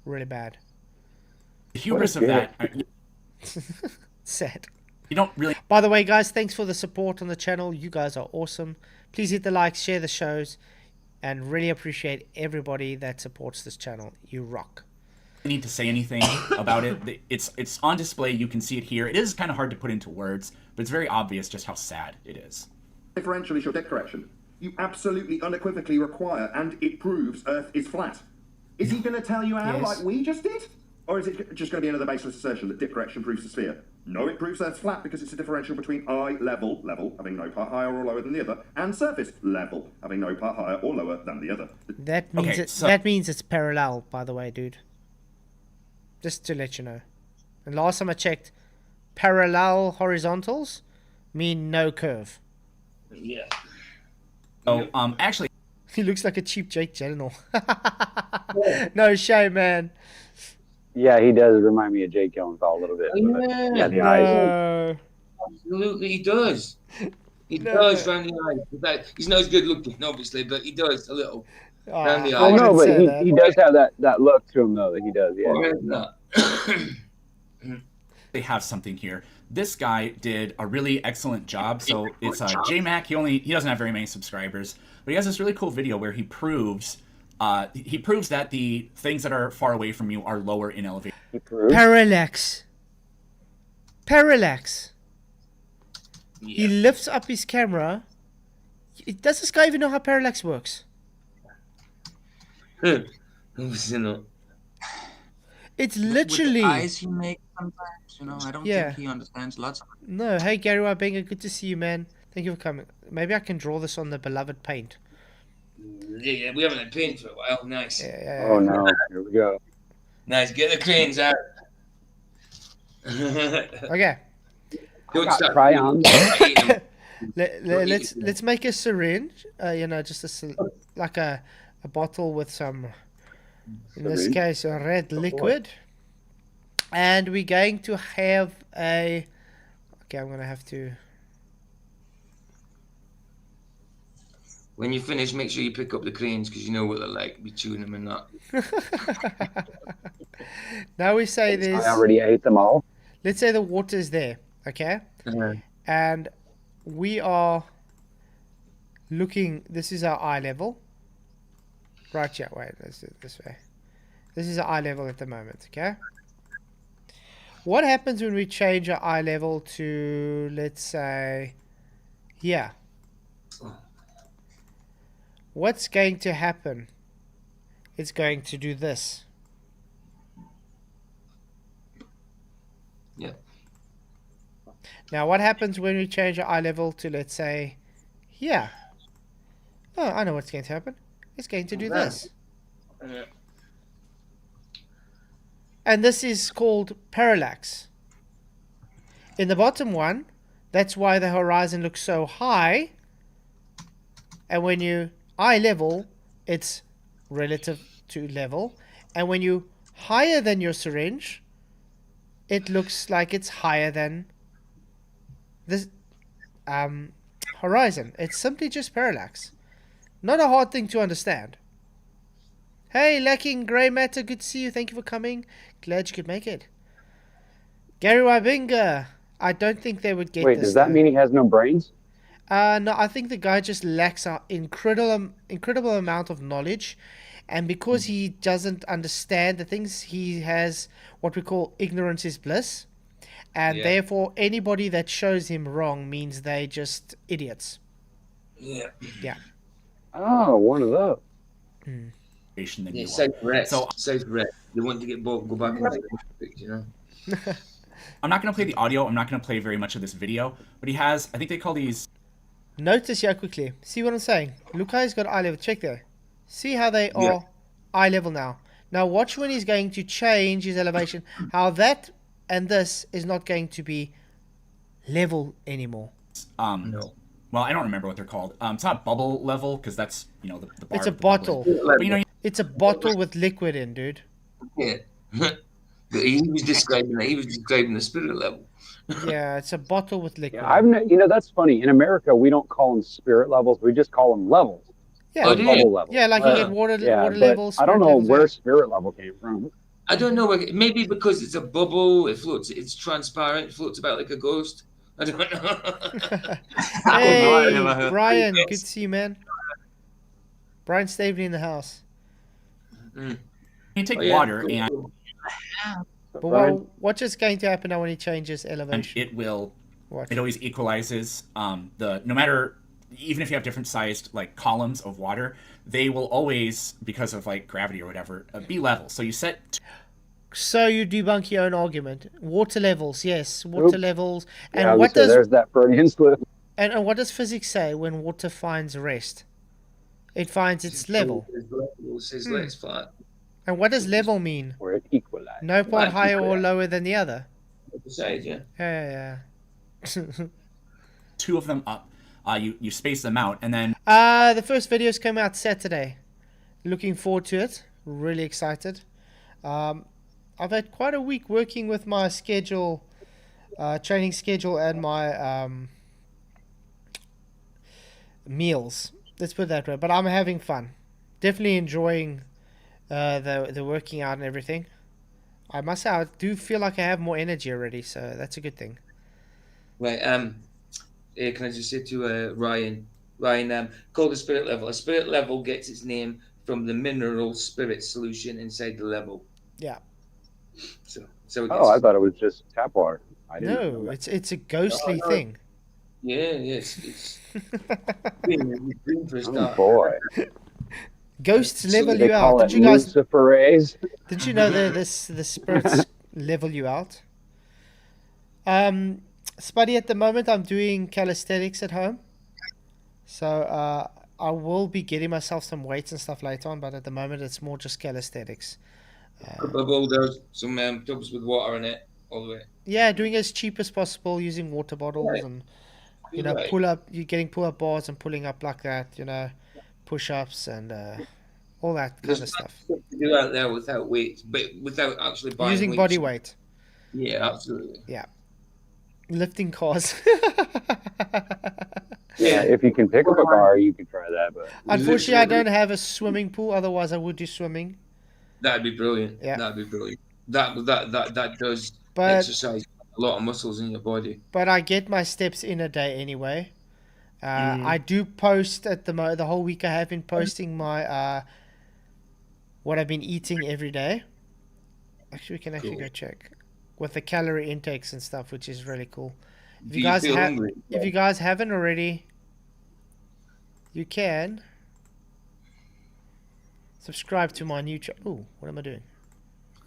Really bad. The hubris of that. Sad. You don't really. By the way, guys, thanks for the support on the channel. You guys are awesome. Please hit the like, share the shows, and really appreciate everybody that supports this channel. You rock. Need to say anything about it. It's on display. You can see it here. It is kind of hard to put into words, but it's very obvious just how sad it is. Differential is your dip correction. You absolutely unequivocally require, and it proves Earth is flat. Is he going to tell you how, Yes. like we just did? Or is it just going to be another baseless assertion that dip correction proves the sphere? No, it proves Earth's flat because it's a differential between eye level, having no part higher or lower than the other, and surface level, having no part higher or lower than the other. That means that means it's parallel, by the way, dude. Just to let you know. And last time I checked, parallel horizontals mean no curve. Yeah. Oh, actually, he looks like a cheap Jake Gyllenhaal. No shame, man. Yeah, he does remind me of Jake Gyllenhaal a little bit. Yeah, the eyes. Absolutely, he does. He does around the eyes. He's not as good looking, obviously, but he does a little around the eyes. Oh no, but he does have that look to him though. That he does. Yeah. They have something here. This guy did a really excellent job. So it's JMac. He doesn't have very many subscribers, but he has this really cool video where he proves that the things that are far away from you are lower in elevation. Parallax. Parallax. Yeah. He lifts up his camera. Does this guy even know how parallax works? It's literally. With the eyes he makes sometimes, I don't think he understands lots of it. No, hey Gary Wabenga, good to see you, man. Thank you for coming. Maybe I can draw this on the beloved paint. Yeah, we haven't had paint for a while. Nice. Oh no, here we go. Nice, get the cranes out. Okay. Don't stop. Crayons. Let's make a syringe. Just like a bottle with some, in this case, a red liquid, and we're going to have a. Okay, I'm gonna have to. When you finish, make sure you pick up the cranes because you know what they're like. Be chewing them and not. Now we say this. I already ate them all. Let's say the water's there, okay? And we are looking. This is our eye level. Right, yeah, wait, let's do it this way. This is our eye level at the moment, okay? What happens when we change our eye level to, let's say, here? What's going to happen? It's going to do this. Yeah. Now, what happens when we change our eye level to, let's say, here? Oh, I know what's going to happen. It's going to do this. Yeah. And this is called parallax. In the bottom one, that's why the horizon looks so high. And when you eye level, it's relative to level. And when you higher than your syringe, it looks like it's higher than this horizon. It's simply just parallax. Not a hard thing to understand. Hey, Lacking Grey Matter, good to see you. Thank you for coming. Glad you could make it. Gary Wybinga, I don't think they would get Wait, this. does that mean he has no brains? No, I think the guy just lacks an incredible amount of knowledge. And because he doesn't understand the things, he has what we call ignorance is bliss. And therefore, anybody that shows him wrong means they just idiots. Yeah. Yeah. Oh, one of those. Than safe rest. So safe rest. They want to go back and take it, I'm not going to play the audio. I'm not going to play very much of this video. But he has, I think they call these... Notice here quickly. See what I'm saying? Look how he's got eye level. Check there. See how they are eye level now. Now watch when he's going to change his elevation. How that and this is not going to be level anymore. No. Well, I don't remember what they're called. It's not bubble level because that's, you know, the bar. It's a bottle. But, you know, it's a bottle with liquid in, dude. Yeah. He was describing that. He was describing the spirit level. Yeah, it's a bottle with liquid. Yeah, that's funny. In America, we don't call them spirit levels. We just call them levels. Yeah, bubble levels. Yeah, like you get water levels. I don't know where spirit level came from. I don't know. Maybe because it's a bubble, it floats. It's transparent. It floats about like a ghost. I don't know. Hey, Brian, good to see you, man. Brian Staveley in the house. You take water and... But what is going to happen now when he changes elevation? It will... It always equalizes no matter... Even if you have different sized like columns of water, they will always, because of like gravity or whatever, be level. So you set... So you debunk your own argument. Water levels, yes, water levels. And yeah, what does there's that Freudian slip. And what does physics say when water finds rest? It finds its level. And what does level mean? Or it equalizes. No part higher or lower than the other. Yeah. Two of them up. You space them out, and then... The first videos came out Saturday. Looking forward to it. Really excited. I've had quite a week working with my schedule, training schedule, and my meals. Let's put it that way. But I'm having fun. Definitely enjoying the working out and everything. I must say, I do feel like I have more energy already, so that's a good thing. Right. Can I just say to Ryan, call the spirit level. A spirit level gets its name from the mineral spirit solution inside the level. Yeah. So I thought it was just tap water. No, it's a ghostly thing. Yeah, it's green for a start. Boy. Ghosts level you out. Did you guys? Did you know the spirits level you out? Spuddy, at the moment I'm doing calisthenics at home, so I will be getting myself some weights and stuff later on. But at the moment it's more just calisthenics. There's some tubs with water in it all the way. Yeah, doing as cheap as possible using water bottles and you're getting pull-up bars and pulling up like that, push-ups and all that kind of stuff. To do out there without weight, but without actually buying using body weight. Yeah, absolutely. Yeah, lifting cars. Yeah, if you can pick up a car, you can try that. But unfortunately, I don't have a swimming pool. Otherwise, I would do swimming. That'd be brilliant. Yeah, that'd be brilliant. That does exercise a lot of muscles in your body. But I get my steps in a day anyway. I do post at the whole week. I have been posting my what I've been eating every day. Actually, we can go check with the calorie intakes and stuff, which is really cool. If you guys haven't already, you can subscribe to my new channel. Oh, what am I doing?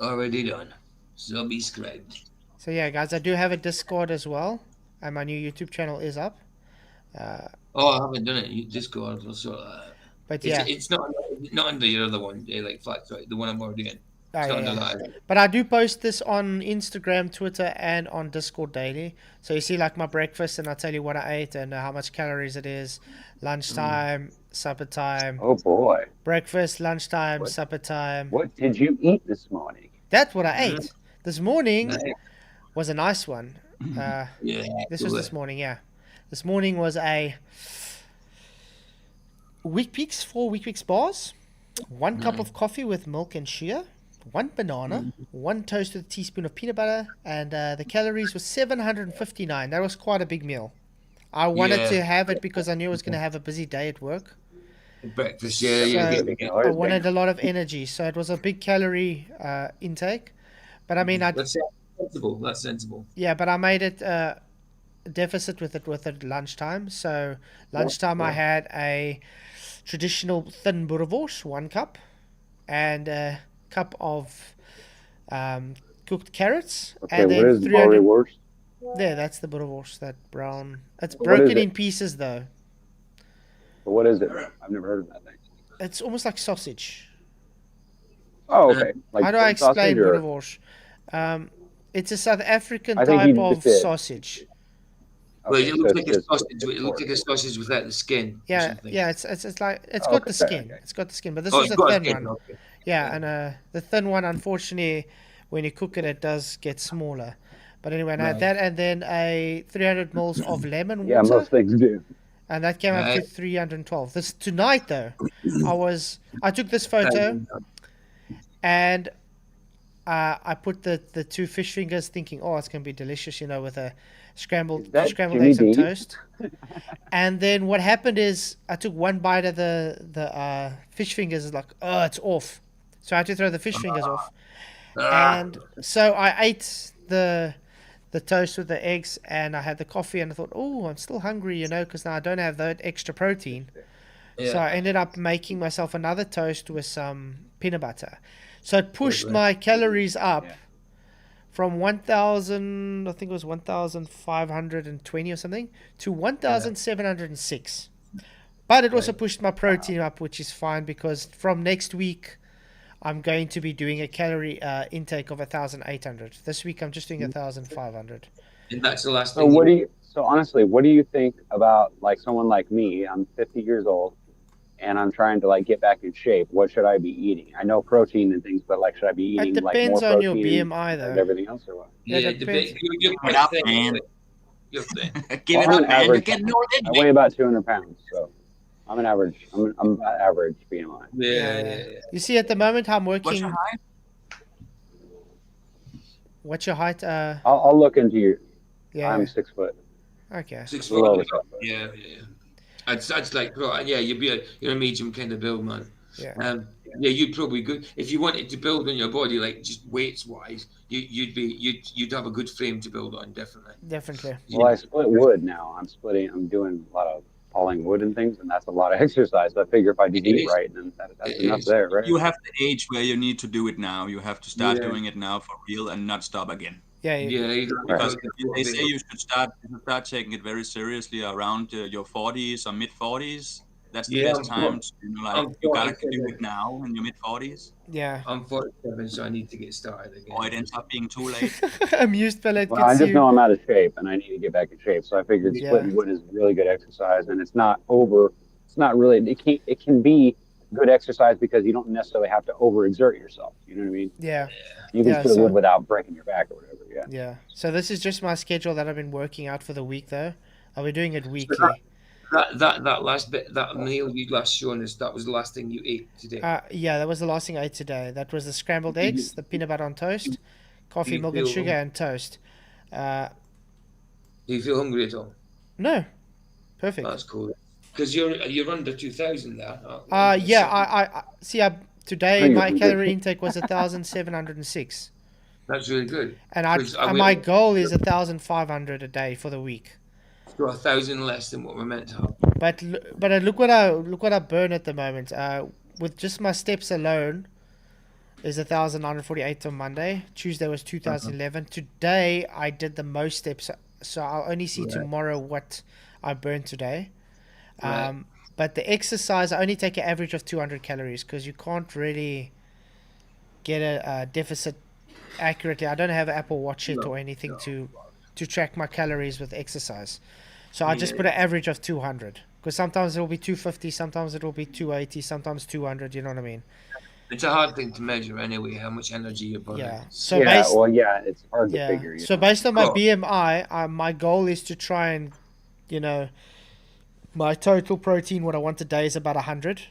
Already done. Subscribed. So yeah, guys, I do have a Discord as well, and my new YouTube channel is up. I haven't done it. Discord. But it's not under your other one, like Flatzoid, the one I'm already in. But I do post this on Instagram, Twitter, and on Discord daily. So you see like my breakfast, and I tell you what I ate and how much calories it is. Lunchtime, supper time. Oh boy. Breakfast, lunchtime, supper time. What did you eat this morning? That's what I ate. This morning was a nice one. This was this morning, yeah. This morning was a Weet-Bix, 4 Weet-Bix bars, 1 cup of coffee with milk and sugar, 1 banana, 1 toast with a teaspoon of peanut butter, and the calories were 759. That was quite a big meal. I wanted to have it because I knew I was going to have a busy day at work. Breakfast, I wanted a lot of energy, so it was a big calorie intake. But I mean, that's sensible. That's sensible. Yeah, but I made it deficit with it lunchtime. So lunchtime I had a traditional thin boerewors, 1 cup, and a cup of cooked carrots, Okay, and what then is 300. Boerewurst? There, that's the Boerewurst, that brown. It's What is broken it? in pieces though. But what is it? I've never heard of that thing. It's almost like sausage. Oh, okay. Like How do I pork sausage, explain or Boerewurst? It's a South African I think type you of just did. sausage. Well, Okay, it so looks it's like a just sausage. it's It looks like a sausage without the skin. Or Yeah, something. yeah. It's like it's Oh, got okay, the skin. okay. It's got the skin, but this Oh, is it's a got a thin skin, one. okay. Yeah, and the thin one, unfortunately, when you cook it, it does get smaller. But anyway, I had Right. that, and then a 300 mils of lemon Yeah, water, most things do. and that came up to Right. 312. This tonight though, I took this photo, and I put the two fish fingers, thinking, oh, it's gonna be delicious, you know, with a scrambled Is that scrambled Jimmy eggs and D? toast. And then what happened is I took one bite of the fish fingers, like, oh, it's off. So I had to throw the fish fingers off. And so I ate the toast with the eggs, and I had the coffee, and I thought, oh, I'm still hungry, you know, because now I don't have that extra protein. So I ended up making myself another toast with some peanut butter. So it pushed my calories up from 1,000, I think it was 1,520 or something, to 1,706. But it also pushed my protein up, which is fine, because from next week, I'm going to be doing a calorie intake of 1,800. This week, I'm just doing 1,500. And that's the last So thing. what do you? So honestly, what do you think about like someone like me? I'm 50 years old, and I'm trying to like get back in shape. What should I be eating? I know protein and things, but like, should I be It eating like more depends on your protein BMI, and though. everything else, or what? Yeah, Yeah, it depends. you're Give it up, thin. man. You're thin. Give Well, it I'm up, an man. You're average. getting old I anyway. weigh about 200 pounds, so I'm an average. I'm about average BMI. Yeah. You see, at the moment, I'm What's working. your height? What's your height? I'll look into you. Yeah. I'm 6 foot. Okay. 6 A little foot. over 6 foot. Yeah. I'd like, yeah, you're a medium kind of build, man. Yeah. Yeah, you'd probably good if you wanted to build on your body, like just weights wise. You'd have a good frame to build on, definitely. Definitely. Well, I split wood now. I'm doing a lot of hauling wood and things, and that's a lot of exercise. I figure if I just eat right, then that's enough there, right? You have the age where you need to do it now. You have to start Yeah. doing it now for real and not stop again. Yeah. Because they say you should start taking it very seriously around your 40s or mid 40s. That's the best time to, you gotta do it now in your mid 40s. Yeah. I'm 47, so I need to get started again. Or it ends up being too late. Amused Pellet Well, I gets just you. know I'm out of shape, and I need to get back in shape. So I figured splitting wood is really good exercise, and it's not really. It can be good exercise because you don't necessarily have to overexert yourself. You know what I mean? Yeah. You can Yeah, split so- wood without breaking your back or whatever. Yeah. Yeah. So this is just my schedule that I've been working out for the week, though. I'll be doing it weekly. That last bit, that meal you last shown us, that was the last thing you ate today. Yeah, that was the last thing I ate today. That was the scrambled eggs, the peanut butter on toast, coffee, you milk, and feel- sugar, and toast. Do you feel hungry at all? No. Perfect. That's cool. Because you're under 2,000 there. Yeah, I see. Today think my it's calorie good. intake was 1,706, That's really good. and 'Cause my goal is 1,500 a day for the week. So 1,000 less than what we're meant to have. But look what I burn at the moment. With just my steps alone, is 1,948 on Monday. Tuesday was 2,011. Today I did the most steps, so I'll only see tomorrow what I burned today. Right. But the exercise, I only take an average of 200 calories because you can't really get a deficit accurately. I don't have an Apple Watch yet or anything to track my calories with exercise. So I just put an average of 200 because sometimes it'll be 250, sometimes it'll be 280, sometimes 200. You know what I mean? It's a hard thing to measure anyway, how much energy you're burning. Yeah. So it's hard to yeah. figure. So based on my BMI, my goal is to try and, my total protein, what I want today is about 100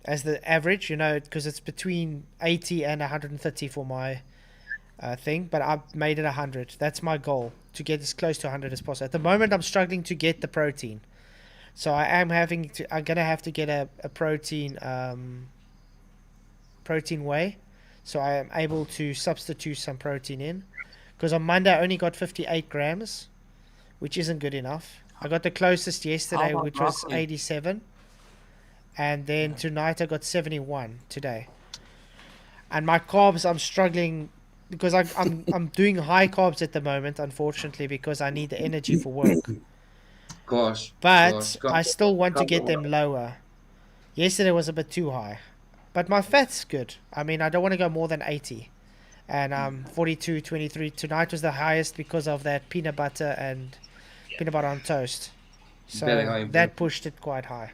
as the average, because it's between 80 and 130 for my thing, but I've made it 100. That's my goal, to get as close to 100 as possible. At the moment, I'm struggling to get the protein. So I'm going to have to get a protein whey. So I am able to substitute some protein in. Because on Monday, I only got 58 grams, which isn't good enough. I got the closest yesterday, which was 87. And then tonight I got 71 today. And my carbs, I'm struggling because I'm doing high carbs at the moment, unfortunately, because I need the energy for work. Of course. But I still want to get them lower. Yesterday was a bit too high, but my fat's good. I mean, I don't want to go more than 80, and 42, 23. Tonight was the highest because of that peanut butter on toast. So that pushed it quite high.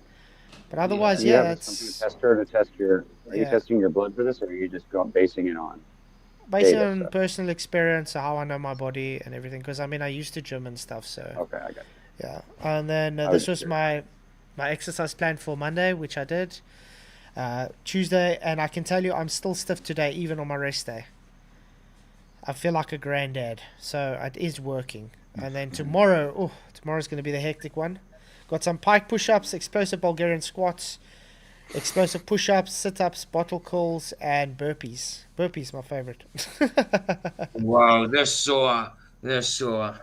But otherwise, Do you have it's something tester to test your? Are you testing your blood for this, or are you just basing it on? Based on personal experience, how I know my body and everything. Because I mean, I used to gym and stuff. So okay, I got you. Yeah, and then this was my exercise plan for Monday, which I did. Tuesday, and I can tell you, I'm still stiff today, even on my rest day. I feel like a granddad, so it is working. And then tomorrow's going to be the hectic one. Got some pike push-ups, explosive Bulgarian squats, explosive push-ups, sit-ups, bottle calls, and burpees. Burpees, my favorite. Wow, they're sore. They're sore.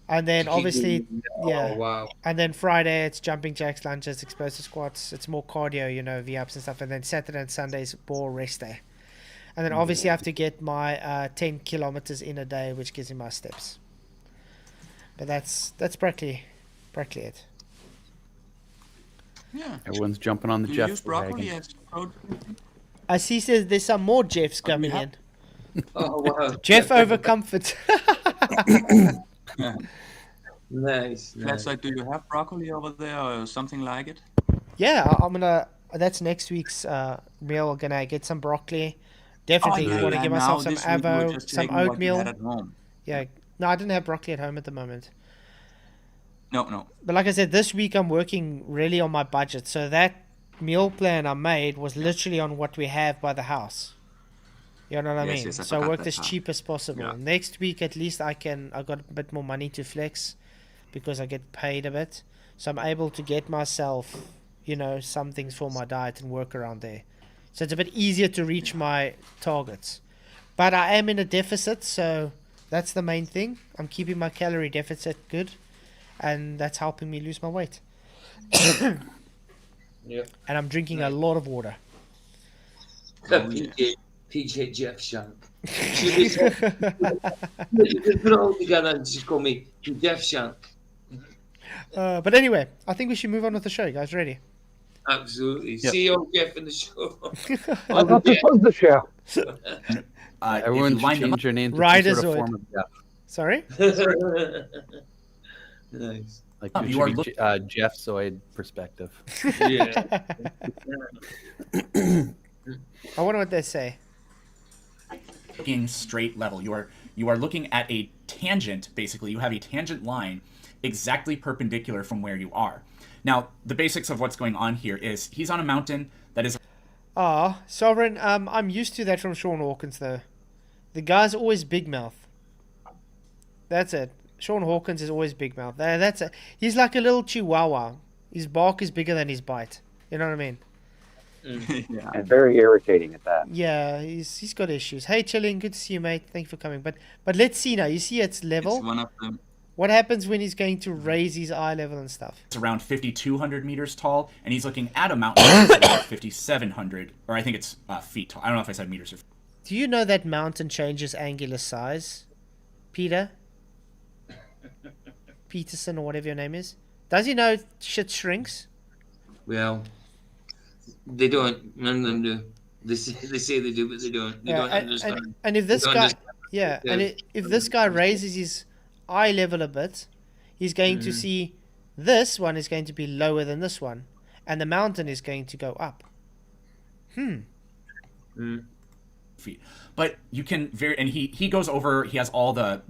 And then obviously, oh, wow. And then Friday it's jumping jacks, lunges, explosive squats. It's more cardio, V-ups and stuff. And then Saturday and Sundays more rest day. And then obviously I have to get my 10 kilometers in a day, which gives me my steps. But that's practically it. Yeah. Everyone's jumping on the Do you Jeff use broccoli wagon. as protein? I see says there's some more Jeffs coming in. Oh, wow. Jeff over comfort. Nice. Flatzoid, do you have broccoli over there or something like it? Yeah, I'm gonna. That's next week's meal. Gonna get some broccoli. Definitely want to give myself some avo, some oatmeal. Yeah, no, I didn't have broccoli at home at the moment. No. But like I said, this week I'm working really on my budget. So that meal plan I made was literally on what we have by the house. You know what I mean? Yes, I so I worked as part. cheap as possible. Yeah. Next week, at least I got a bit more money to flex because I get paid a bit. So I'm able to get myself, some things for my diet and work around there. So it's a bit easier to reach my targets. But I am in a deficit, so that's the main thing. I'm keeping my calorie deficit good, and that's helping me lose my weight. Yep. And I'm drinking a lot of water. PJ Jeff Shank. Put it all together and just call me Jeff Shank. But anyway, I think we should move on with the show. You guys ready? Absolutely. Yep. See you, Jeff, in the show. I thought this was the show. Everyone should change your name to some sort of form of Jeff. Sorry? Nice. Like it should be Jeff Zoid perspective. Yeah. I wonder what they say. Looking straight level. You are looking at a tangent, basically. You have a tangent line exactly perpendicular from where you are. Now, the basics of what's going on here is he's on a mountain that is... Sovereign, I'm used to that from Sean Hawkins, though. The guy's always big mouth. That's it. Sean Hawkins is always big mouth. That's it. He's like a little chihuahua. His bark is bigger than his bite. You know what I mean? Yeah. And very irritating at that. Yeah, he's got issues. Hey, Chilling, good to see you, mate. Thank you for coming. But let's see now. You see it's level. It's one of them. What happens when he's going to raise his eye level and stuff? It's around 5,200 meters tall, and he's looking at a mountain that's about 5,700, or I think it's feet tall. I don't know if I said meters or feet. Do you know that mountain changes angular size, Peter? Peterson or whatever your name is. Does he know shit shrinks? Well, they don't. None of them do. They say they do, but they don't. They don't understand. And if this guy, if this guy raises his eye level a bit, he's going to see this one is going to be lower than this one, and the mountain is going to go up. Feet. But you can and he goes over. He has all the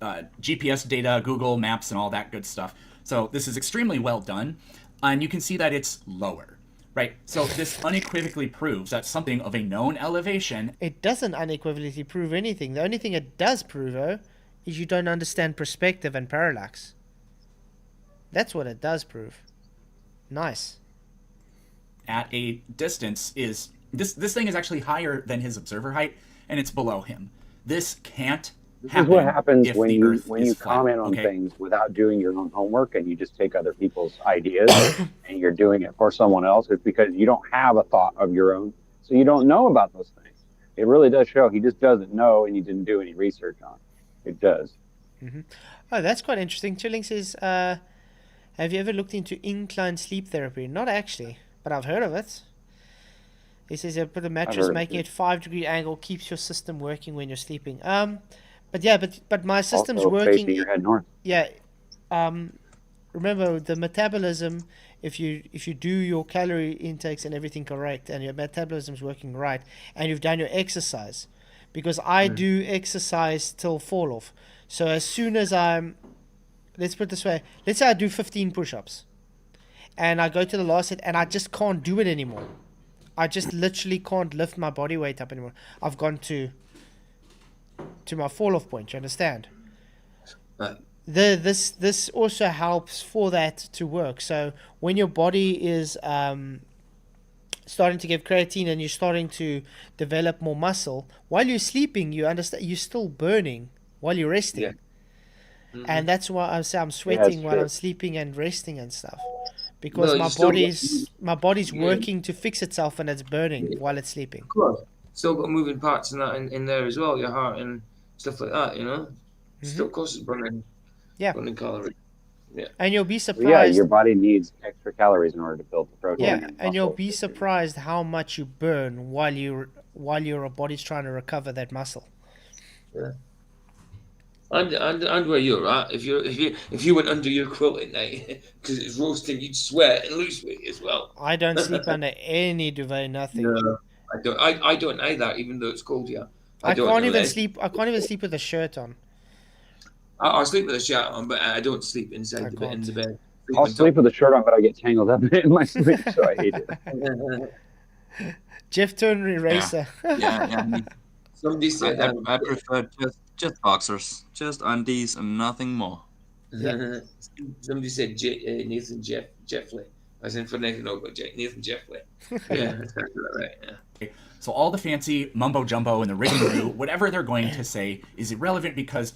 GPS data, Google Maps, and all that good stuff. So this is extremely well done, and you can see that it's lower, right? So this unequivocally proves that something of a known elevation. It doesn't unequivocally prove anything. The only thing it does prove, though, is you don't understand perspective and parallax. That's what it does prove. Nice. At a distance is this thing is actually higher than his observer height, and it's below him. This can't. This is what happens when you comment on things without doing your own homework, and you just take other people's ideas and you're doing it for someone else. It's because you don't have a thought of your own, so you don't know about those things. It really does show. He just doesn't know, and he didn't do any research on it. It does. Oh, that's quite interesting. Chilling says, have you ever looked into incline sleep therapy? Not actually, but I've heard of it. He says you put a mattress making it 5-degree angle keeps your system working when you're sleeping. But yeah, but my system's Also working. facing your head north. Yeah. Remember the metabolism. If you do your calorie intakes and everything correct, and your metabolism's working right, and you've done your exercise, because I do exercise till fall off. So as soon as let's put it this way, let's say I do 15 push-ups, and I go to the last set, and I just can't do it anymore. I just literally can't lift my body weight up anymore. I've gone to my fall off point. You understand? Right. This also helps for that to work. So when your body is starting to give creatine and you're starting to develop more muscle while you're sleeping, you understand you're still burning while you're resting. Yeah. And that's why I say I'm sweating while I'm sleeping and resting and stuff, because my body's working to fix itself and it's burning while it's sleeping. Of course, still got moving parts and that in there as well, your heart and stuff like that. You know, still, of course, it's burning calories. Yeah, and you'll be surprised. Yeah, your body needs extra calories in order to build the protein. Yeah, and you'll be surprised how much you burn while your body's trying to recover that muscle. Yeah. And where you're at, if you went under your quilt at night because it's roasting, you'd sweat and lose weight as well. I don't sleep under any duvet, nothing. No, I don't. I don't either, even though it's cold here. I can't even sleep. I can't even sleep with a shirt on. I sleep with a shirt on, but I don't sleep inside in the bed. I'll sleep with a shirt on, but I get tangled up in my sleep, so I hate it. Jeff Turner Racer. Yeah. Somebody said I prefer just boxers, just undies and nothing more. Yeah. Somebody said Nathan Jeffley. I was in for Nathan but Nathan Jeffley. Yeah, that's right. Yeah. So all the fancy mumbo jumbo and the rigmarole, whatever they're going to say, is irrelevant because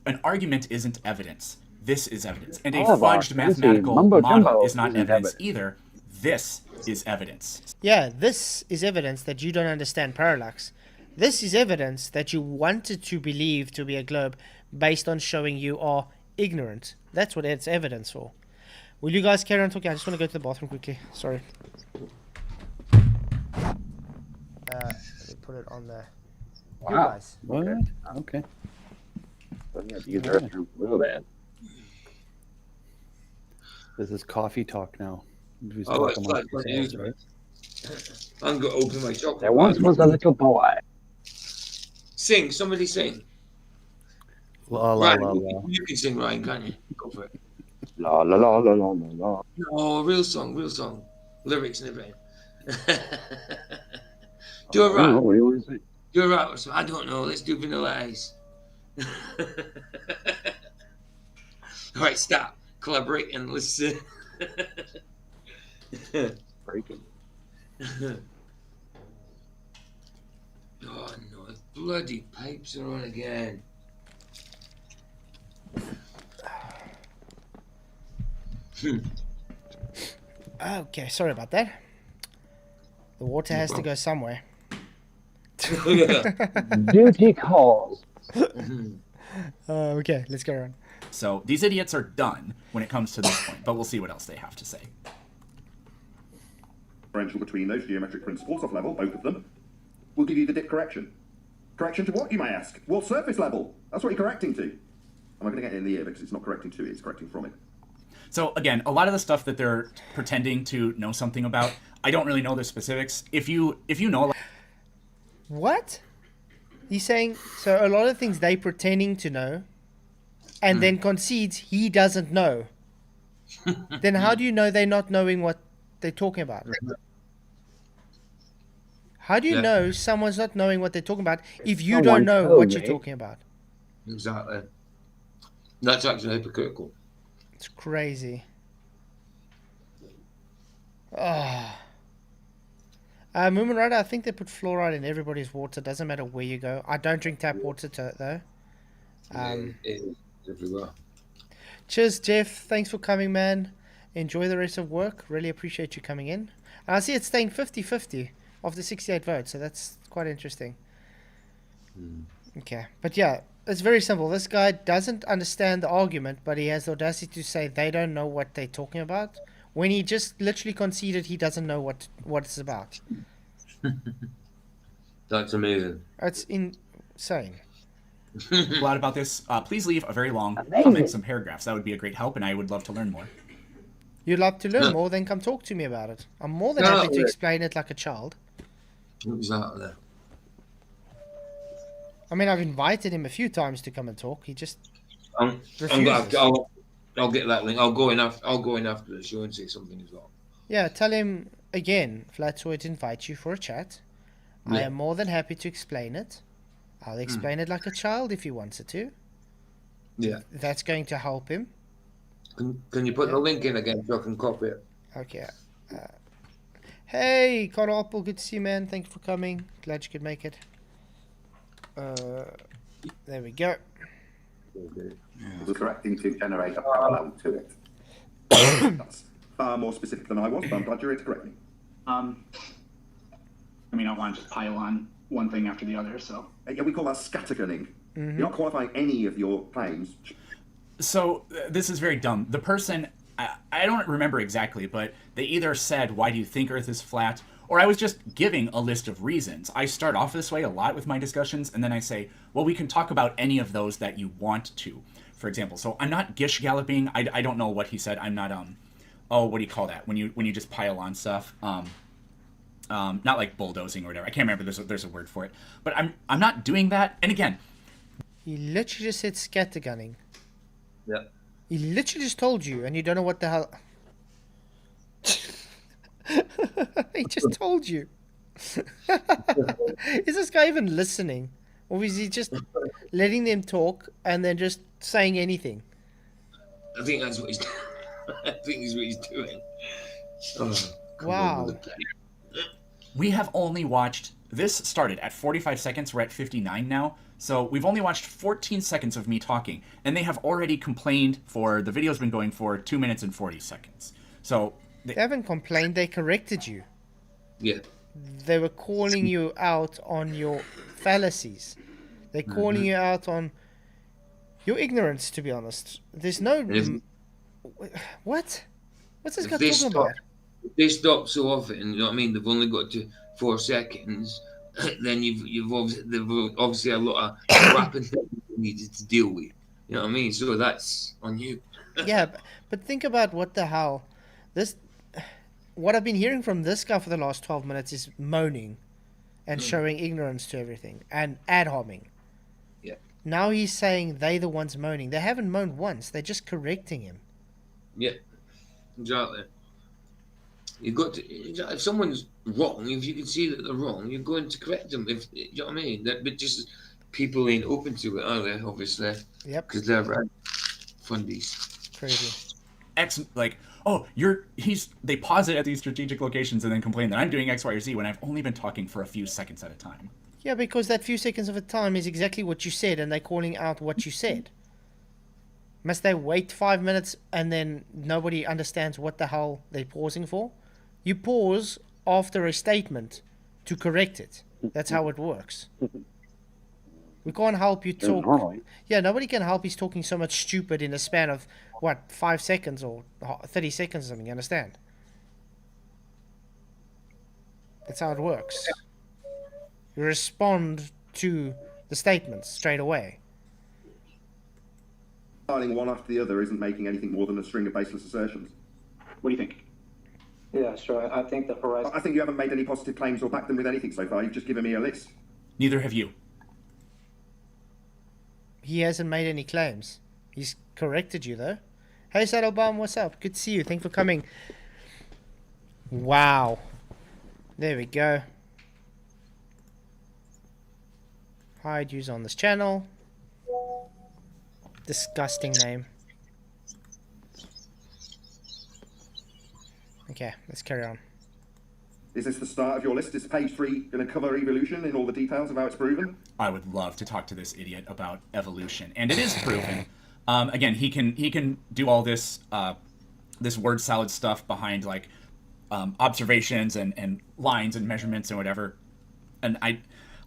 an argument isn't evidence. This is evidence, and a fudged mathematical model is not evidence either. This is evidence. Yeah, this is evidence that you don't understand parallax. This is evidence that you wanted to believe to be a globe based on showing you are ignorant. That's what it's evidence for. Will you guys carry on talking? I just want to go to the bathroom quickly. Sorry. Let me put it on there. Wow. You guys. What? Okay. Doesn't have to use the restroom real bad. This is coffee talk now. It's like right? I'm going to open my chocolate. There once was a little boy. Sing. Somebody sing. La la Ryan, la la. you can sing, Ryan, can't you? Go for it. La la la la la la la. No, real song. Lyrics and everything. Do a rap. What do you want to say? Do a rap. I don't know. Let's do Vanilla Ice. All right, stop. Collaborate and listen. Breaking. Oh no, the bloody pipes are on again. Okay, sorry about that. The water has to go somewhere. Duty calls. Okay, let's go on. So these idiots are done when it comes to this point, but we'll see what else they have to say. Differential between those geometric principles off level, both of them, will give you the dip correction. Correction to what, you may ask? What surface level? That's what you're correcting to. I'm not going to get it in the ear because it's not correcting to it, it's correcting from it. So again, a lot of the stuff that they're pretending to know something about, I don't really know the specifics. If you know... What? He's saying, so a lot of things they pretending to know, and then concedes he doesn't know. Then how do you know they're not knowing what they're talking about? How do you know someone's not knowing what they're talking about if you don't know what you're talking about? Exactly. That's actually hypocritical. It's crazy. Moomin Rider, I think they put fluoride in everybody's water. Doesn't matter where you go. I don't drink tap water though. Everywhere. Cheers, Jeff. Thanks for coming, man. Enjoy the rest of work. Really appreciate you coming in. And I see it's staying 50-50 of the 68 votes, so that's quite interesting. Okay, but yeah, it's very simple. This guy doesn't understand the argument, but he has the audacity to say they don't know what they're talking about, when he just literally conceded he doesn't know what it's about. That's amazing. It's insane. A lot about this. Please leave a very long comment, some paragraphs. That would be a great help, and I would love to learn more. You'd love to learn more, then come talk to me about it. I'm more than happy to explain it like a child. Exactly. I mean, I've invited him a few times to come and talk. He just refuses. I'll get that link. I'll go in after the show and say something as well. Yeah, tell him again. Flatzoid invites you for a chat. Yeah. I am more than happy to explain it. I'll explain it like a child if he wants it to. Yeah. That's going to help him. Can you put the link in again so I can copy it? Okay. Hey, Connor Apple, good to see you, man. Thank you for coming. Glad you could make it. There we go. The correct thing to generate a parallel to it. That's far more specific than I was, but I'm glad you read it correctly. I mean, I don't want to just pile on one thing after the other, so... Yeah, we call that scattergunning. You're not qualifying any of your claims. So, this is very dumb. The person, I don't remember exactly, but they either said, why do you think Earth is flat? Or I was just giving a list of reasons. I start off this way a lot with my discussions, and then I say, well, we can talk about any of those that you want to, for example. So I'm not gish galloping. I don't know what he said. I'm not, what do you call that? When you just pile on stuff. Not like bulldozing or whatever. I can't remember. There's a word for it. But I'm not doing that. And again, he literally just said scattergunning. Yeah. He literally just told you, and you don't know what the hell. He just told you. Is this guy even listening, or is he just letting them talk and then just saying anything? I think that's what he's. I think that's what he's doing. Oh, wow. We have only watched. This started at 45 seconds. We're at 59 now. So we've only watched 14 seconds of me talking, and they have already complained for the video's been going for 2 minutes and 40 seconds. So they haven't complained. They corrected you. Yeah. They were calling you out on your fallacies. They're calling you out on your ignorance, to be honest. There's no... What? What's this guy talking about? If they stop so often, you know what I mean? They've only got to 4 seconds. Then you've obviously a lot of crap and things you needed to deal with. You know what I mean? So that's on you. Yeah, but think about what the hell what I've been hearing from this guy for the last 12 minutes is moaning and showing ignorance to everything and ad-homming. Yeah. Now he's saying they're the ones moaning. They haven't moaned once. They're just correcting him. Yeah, exactly. You've got to, if someone's wrong, if you can see that they're wrong, you're going to correct them. If you know what I mean, but just people ain't open to it, are they? Obviously, yep. Because they're fundies. Crazy. They pause it at these strategic locations and then complain that I'm doing X, Y, or Z when I've only been talking for a few seconds at a time. Yeah, because that few seconds of a time is exactly what you said, and they're calling out what you said. Must they wait 5 minutes and then nobody understands what the hell they're pausing for? You pause after a statement to correct it. That's how it works. We can't help you talk. Yeah, nobody can help he's talking so much stupid in a span of, 5 seconds or 30 seconds or something, you understand? That's how it works. You respond to the statements straight away. Starting one after the other isn't making anything more than a string of baseless assertions. What do you think? Yeah, sure. I think the horizon... I think you haven't made any positive claims or backed them with anything so far. You've just given me a list. Neither have you. He hasn't made any claims. He's corrected you, though. Hey, Saddlebomb, what's up? Good to see you. Thanks for coming. Wow. There we go. Hide use on this channel. Disgusting name. Okay, let's carry on. Is this the start of your list? Is page 3 going to cover evolution in all the details of how it's proven? I would love to talk to this idiot about evolution, and it is proven. Again, he can do all this this word salad stuff behind observations and lines and measurements and whatever. And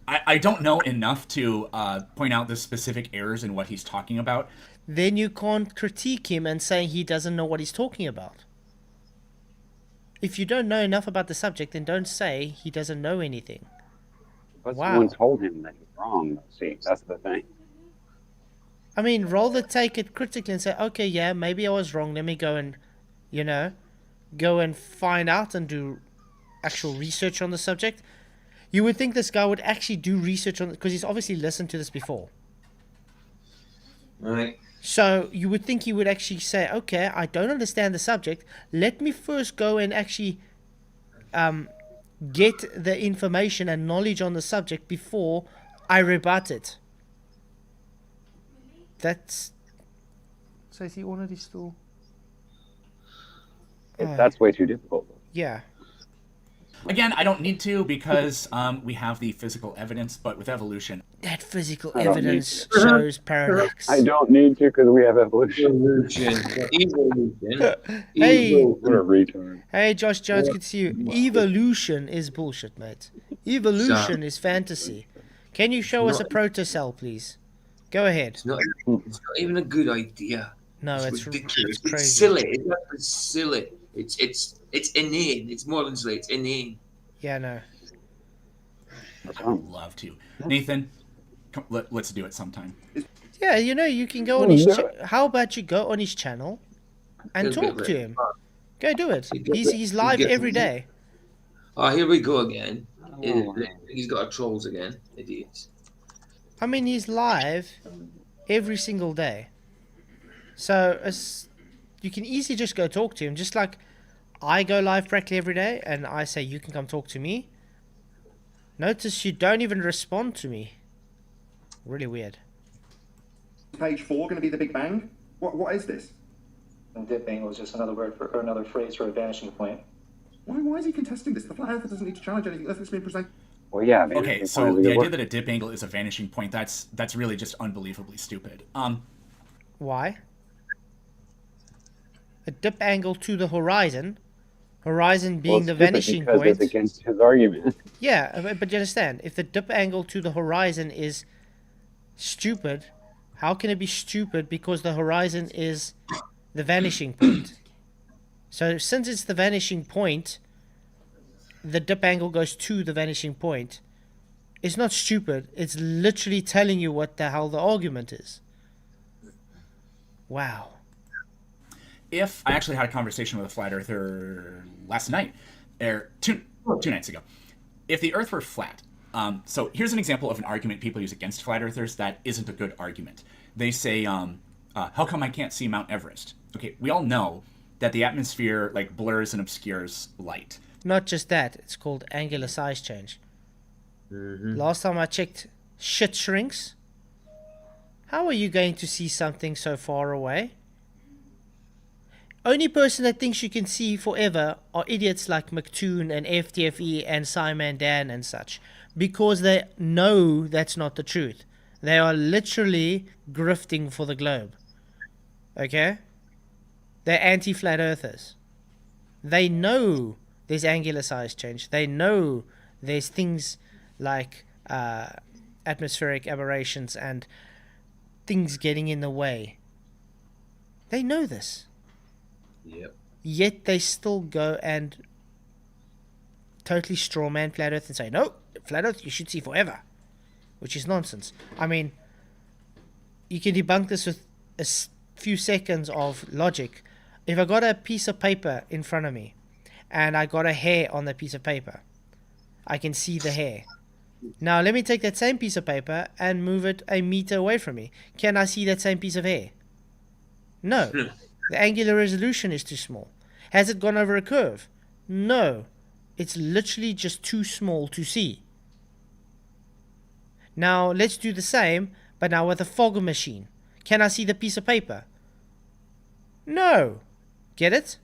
I don't know enough to point out the specific errors in what he's talking about. Then you can't critique him and say he doesn't know what he's talking about. If you don't know enough about the subject, then don't say he doesn't know anything. But Wow. someone told him that he's wrong. See, that's the thing. I mean, rather take it critically and say, okay, yeah, maybe I was wrong. Let me go and, go and find out and do actual research on the subject. You would think this guy would actually do research on it because he's obviously listened to this before. Right. So you would think he would actually say, okay, I don't understand the subject. Let me first go and actually get the information and knowledge on the subject before I rebut it. That's... So is he already still... That's way too difficult. Yeah. Again, I don't need to because we have the physical evidence, but with evolution... That physical evidence shows paradox. I don't need to because we have evolution. Hey, what a retard. Hey, Josh Jones, good to see you. Evolution is bullshit, mate. Evolution is fantasy. Can you show us a protocell, please? Go ahead. It's not even a good idea. No, it's ridiculous. It's crazy. It's silly. It's actually silly. It's inane. It's more than silly. It's inane. Yeah, no. I would love to. Nathan, let's do it sometime. Yeah, you can go on his... How about you go on his channel and talk to him? Go do it. He's live every day. Oh, here we go again. He's got our trolls again. Idiots. I mean, he's live every single day. So you can easily just go talk to him. Just like I go live practically every day and I say, you can come talk to me. Notice you don't even respond to me. Really weird. Page 4 going to be the Big Bang? What is this? And dip angle is just another word or another phrase for a vanishing point. Why is he contesting this? The flat earther doesn't need to challenge anything. Let's be precise. Well, yeah. Okay, so the idea that a dip angle is a vanishing point, that's really just unbelievably stupid. Why? A dip angle to the horizon being the vanishing point. It's against his argument. Yeah, but you understand, if the dip angle to the horizon is stupid, how can it be stupid because the horizon is the vanishing point? So since it's the vanishing point, the dip angle goes to the vanishing point. It's not stupid. It's literally telling you what the hell the argument is. Wow. If I actually had a conversation with a flat earther last night, or two nights ago, if the Earth were flat, so here's an example of an argument people use against flat earthers that isn't a good argument. They say, how come I can't see Mount Everest? Okay, we all know that the atmosphere like blurs and obscures light. Not just that, it's called angular size change. Last time I checked, shit shrinks. How are you going to see something so far away? Only person that thinks you can see forever are idiots like McToon and FTFE and Simon Dan and such, because they know that's not the truth. They are literally grifting for the globe. Okay? They're anti-flat earthers. They know there's angular size change. They know there's things like atmospheric aberrations and things getting in the way. They know this. Yep. Yet they still go and totally strawman flat earth and say, no, flat earth you should see forever. Which is nonsense. I mean, you can debunk this with a few seconds of logic. If I got a piece of paper in front of me and I got a hair on that piece of paper, I can see the hair. Now let me take that same piece of paper and move it a meter away from me. Can I see that same piece of hair? No. The angular resolution is too small. Has it gone over a curve? No. It's literally just too small to see. Now let's do the same, but now with a fogger machine. Can I see the piece of paper? No. Get it?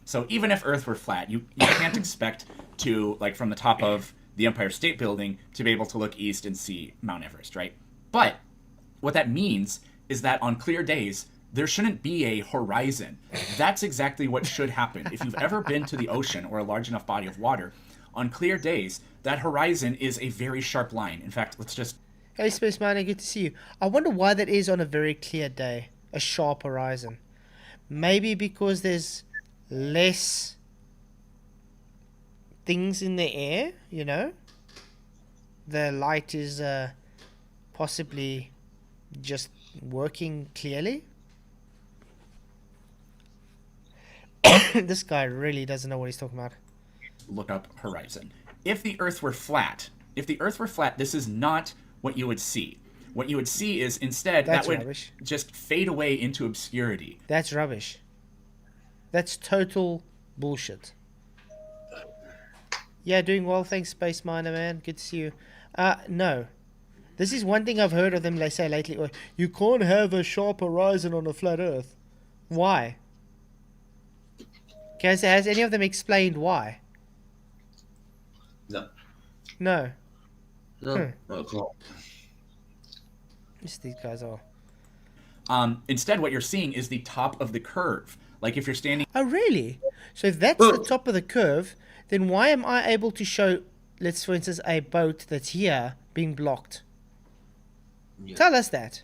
So even if Earth were flat, you can't expect to, like from the top of the Empire State Building, to be able to look east and see Mount Everest, right? But what that means is that on clear days, there shouldn't be a horizon. That's exactly what should happen. If you've ever been to the ocean or a large enough body of water, on clear days, that horizon is a very sharp line. In fact, let's just... Hey, Space Miner, good to see you. I wonder why that is on a very clear day, a sharp horizon. Maybe because there's less things in the air, you know? The light is possibly just working clearly. This guy really doesn't know what he's talking about. Look up horizon. If the Earth were flat, this is not what you would see. What you would see is instead That's that would rubbish. just fade away into obscurity. That's rubbish. That's total bullshit. Yeah, doing well, thanks, Space Miner, man. Good to see you. No. This is one thing I've heard of them they say lately. You can't have a sharp horizon on a flat Earth. Why? Okay, so has any of them explained why? No. No. No, not at all. Yes, these guys are. Instead, what you're seeing is the top of the curve. Like if you're standing... Oh, really? So if that's the top of the curve, then why am I able to show, let's for instance, a boat that's here being blocked? Yeah. Tell us that.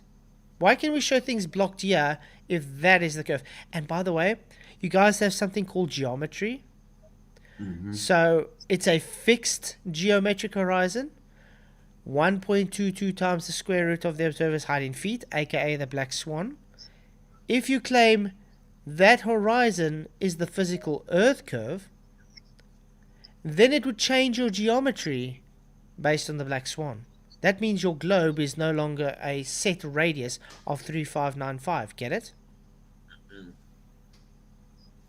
Why can we show things blocked here if that is the curve? And by the way, you guys have something called geometry. Mm-hmm. So it's a fixed geometric horizon. 1.22 times the square root of the observer's height in feet, aka the black swan. If you claim that horizon is the physical Earth curve, then it would change your geometry based on the black swan. That means your globe is no longer a set radius of 3595. Get it?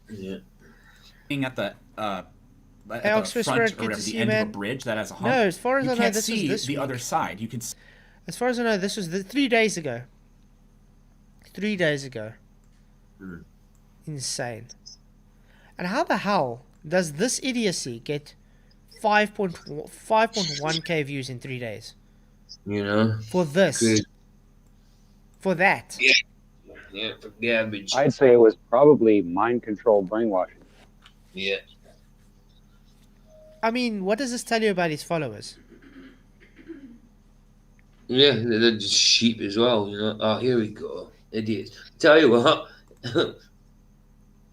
Yeah. Being at the Hey, front or whatever, the end of a bridge that has a hump. No, as far as I know, this was this the week. other side. You can. As far as I know, this was 3 days ago. 3 days ago. Insane. And how the hell does this idiocy get 5.1k views in 3 days? You know? For this. Good. For that. Yeah. Yeah, for garbage. I'd say it was probably mind control brainwashing. Yeah. I mean, what does this tell you about his followers? Yeah, they're just sheep as well, you know. Oh, here we go. Idiots. Tell you what.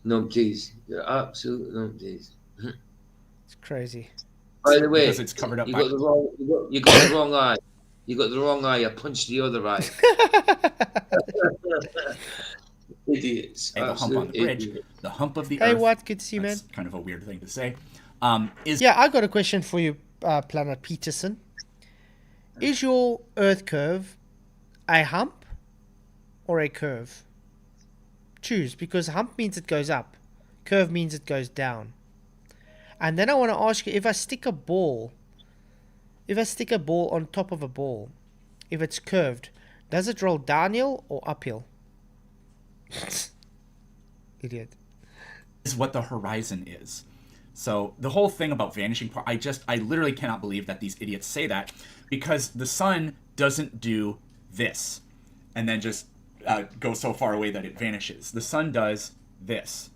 Numpties. You're absolute numpties. It's crazy. By the way, because it's covered up you by... got the wrong eye. You got the wrong eye. I punched the other eye. Idiots. The hump on the bridge. Idiots. The hump of the Hey, Earth. what? Good to see you, man. That's kind of a weird thing to say. Yeah, I got a question for you, Planet Peterson. Is your Earth curve a hump or a curve? Choose, because hump means it goes up, curve means it goes down. And then I want to ask you, if I stick a ball on top of a ball, if it's curved, does it roll downhill or uphill? Idiot. Is what the horizon is. So the whole thing about vanishing point, I literally cannot believe that these idiots say that, because the sun doesn't do this and then just go so far away that it vanishes. The sun does this.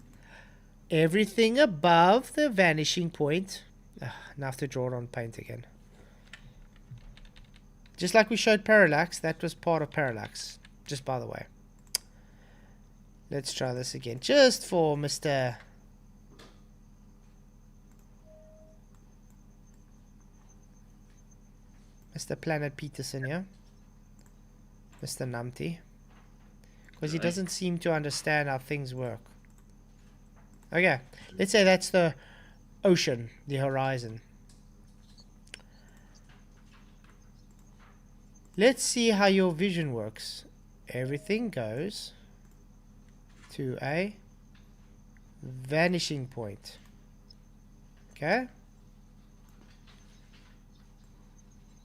Everything above the vanishing point. Now I have to draw it on paint again. Just like we showed parallax, that was part of parallax. Just by the way. Let's try this again. Just for Mr. Planet Peterson, yeah? Mr. Numpty. Because he doesn't seem to understand how things work. Okay, let's say that's the ocean, the horizon. Let's see how your vision works. Everything goes to a vanishing point. Okay?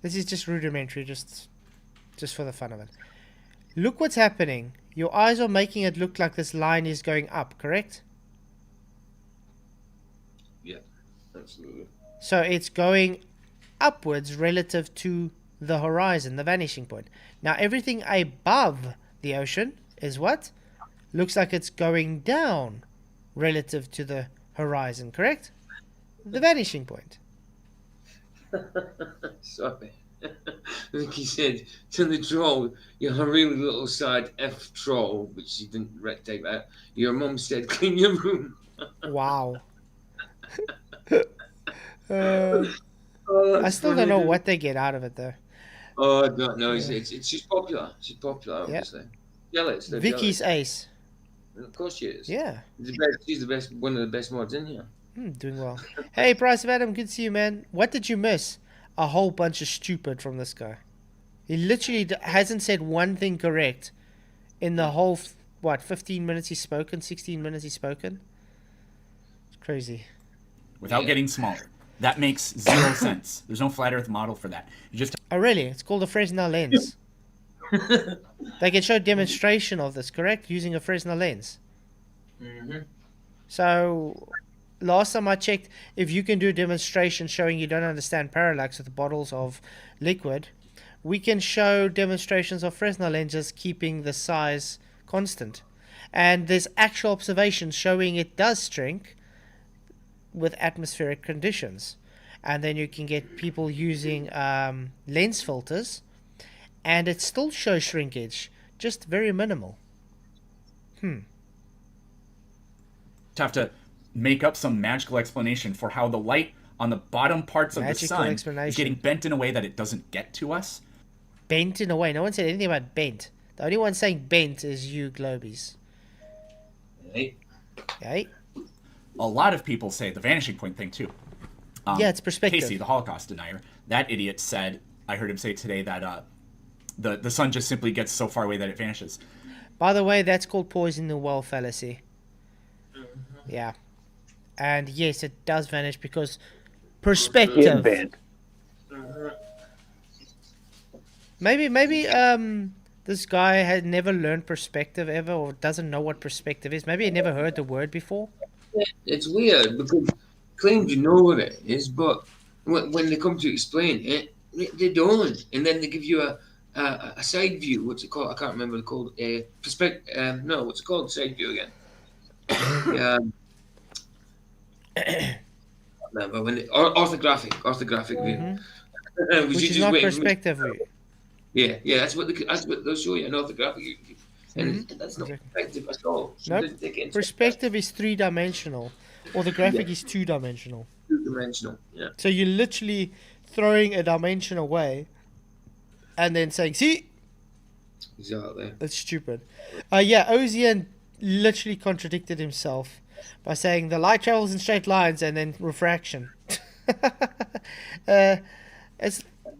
This is just rudimentary, just for the fun of it. Look what's happening. Your eyes are making it look like this line is going up, correct? Yeah, absolutely. So it's going upwards relative to the horizon, the vanishing point. Now everything above the ocean is what? Looks like it's going down relative to the horizon, correct? The vanishing point. Sorry. Vicky said to the troll, "You're a really little side F troll," which she didn't take out. Your mum said, "Clean your room." Wow. Oh, I that's still don't funny, know dude. what they get out of it though. Oh, I don't know. Yeah. It's she's popular. She's popular, Yeah. obviously. Jealous. They're Vicky's jealous. ace. Of course she is. Yeah. She's the best. One of the best mods in here. Doing well. Hey, Price of Adam, good to see you, man. What did you miss? A whole bunch of stupid from this guy. He literally hasn't said one thing correct in the whole, 15 minutes he's spoken, 16 minutes he's spoken? It's crazy. Without getting smaller. That makes 0 sense. There's no flat Earth model for that. You just. Oh, really? It's called a Fresnel lens. They can show demonstration of this, correct? Using a Fresnel lens. Mm-hmm. So, last time I checked, if you can do a demonstration showing you don't understand parallax with bottles of liquid, we can show demonstrations of Fresnel lenses keeping the size constant. And there's actual observations showing it does shrink with atmospheric conditions. And then you can get people using lens filters, and it still shows shrinkage, just very minimal. Have to make up some magical explanation for how the light on the bottom parts of the sun is getting bent in a way that it doesn't get to us. Bent in a way? No one said anything about bent. The only one saying bent is you, Globies. Hey. Hey. A lot of people say the vanishing point thing too. Yeah, it's perspective. Casey, the Holocaust denier, that idiot said, I heard him say today that the sun just simply gets so far away that it vanishes. By the way, that's called poison the well fallacy. Yeah. And yes, it does vanish because perspective. Maybe this guy had never learned perspective ever, or doesn't know what perspective is. Maybe he never heard the word before. It's weird because claim to know what it is, but when they come to explain it, they don't. And then they give you a side view. What's it called? I can't remember. It's called a perspective. No, what's it called? Side view again. Remember when orthographic view, which is not perspective view. Yeah, that's what they'll show you, an orthographic view, and that's not perspective at all. So nope. Perspective is 3-dimensional, or the graphic is 2-dimensional. 2-dimensional, yeah. So you're literally throwing a dimension away, and then saying, "See." Exactly. That's stupid. Ozian literally contradicted himself by saying the light travels in straight lines and then refraction.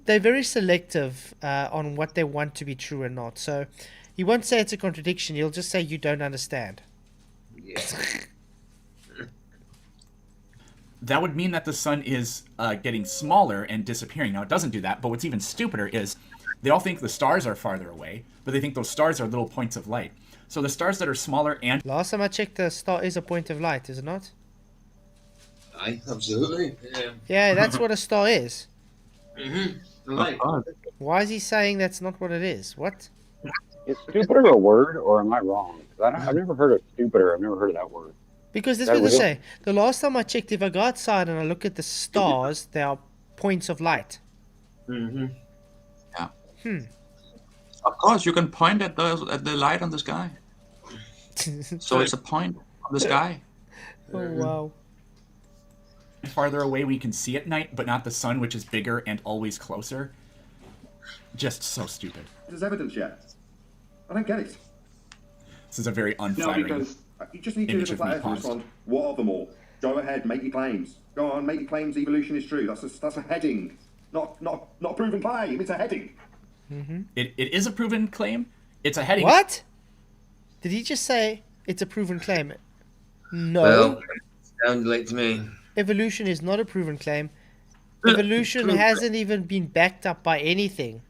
They're very selective on what they want to be true and not. So he won't say it's a contradiction. He'll just say you don't understand. Yeah. That would mean that the sun is getting smaller and disappearing. Now, it doesn't do that, but what's even stupider is they all think the stars are farther away, but they think those stars are little points of light. So the stars that are smaller and... Last time I checked, the star is a point of light, is it not? Aye, absolutely. Yeah, that's what a star is. Mm-hmm. Light. Why is he saying that's not what it is? What? Is stupider a word, or am I wrong? I've never heard of stupider. I've never heard of that word. Because that's what they say. The last time I checked, if I go outside and I look at the stars, they are points of light. Mm-hmm. Yeah. Of course, you can point at the light on the sky. So it's a point on the sky. Oh, wow. Farther away we can see at night, but not the sun, which is bigger and always closer. Just so stupid. There's evidence yet. I don't get it. This is a very unflattering because you just need to image look of me at and respond, what of them all? Go ahead, make your claims. Go on, make your claims evolution is true. That's a heading. Not a proven claim, it's a heading. Mm-hmm. It is a proven claim. It's a heading. What? Did he just say it's a proven claim? No. Well, sounds like to me. Evolution is not a proven claim. Evolution hasn't even been backed up by anything.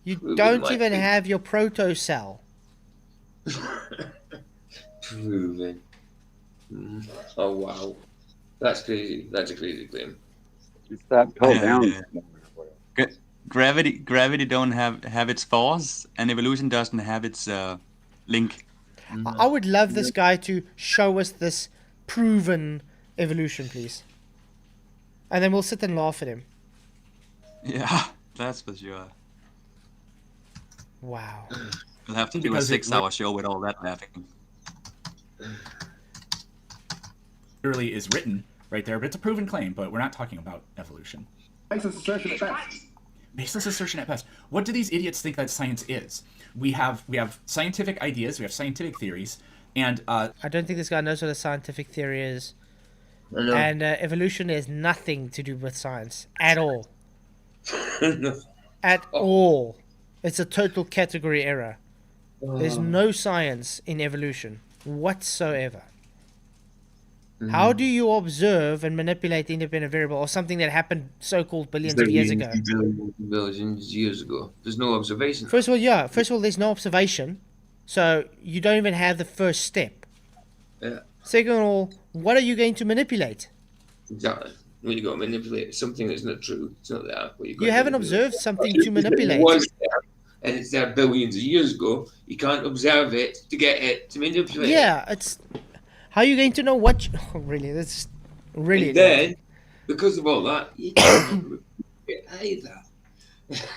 You don't even have your proto-cell. Proven. Oh, wow. That's crazy. That's a crazy claim. It's that pill down. Gravity don't have its force, and evolution doesn't have its link. I would love this guy to show us this proven evolution, please. And then we'll sit and laugh at him. Yeah, that's for sure. Wow. We'll have to do a 6-hour show with all that laughing. Literally is written right there, but it's a proven claim, but we're not talking about evolution. Baseless assertion at best. Baseless assertion at best. What do these idiots think that science is? We have scientific ideas, we have scientific theories, and I don't think this guy knows what a scientific theory is. And evolution has nothing to do with science at all. At all. It's a total category error. There's no science in evolution whatsoever. How do you observe and manipulate the independent variable or something that happened so-called billions of years ago? Billions years ago. There's no observation. First of all, yeah. First of all, there's no observation. So you don't even have the first step. Yeah. Second of all, what are you going to manipulate? Exactly. Well, you got to manipulate something that's not true. It's not there. You haven't observed something to manipulate. It was there, and it's there billions of years ago. You can't observe it to get it to manipulate. Yeah, it's... How are you going to know what... Oh, really, that's really... And then, because of all that, you can't it either.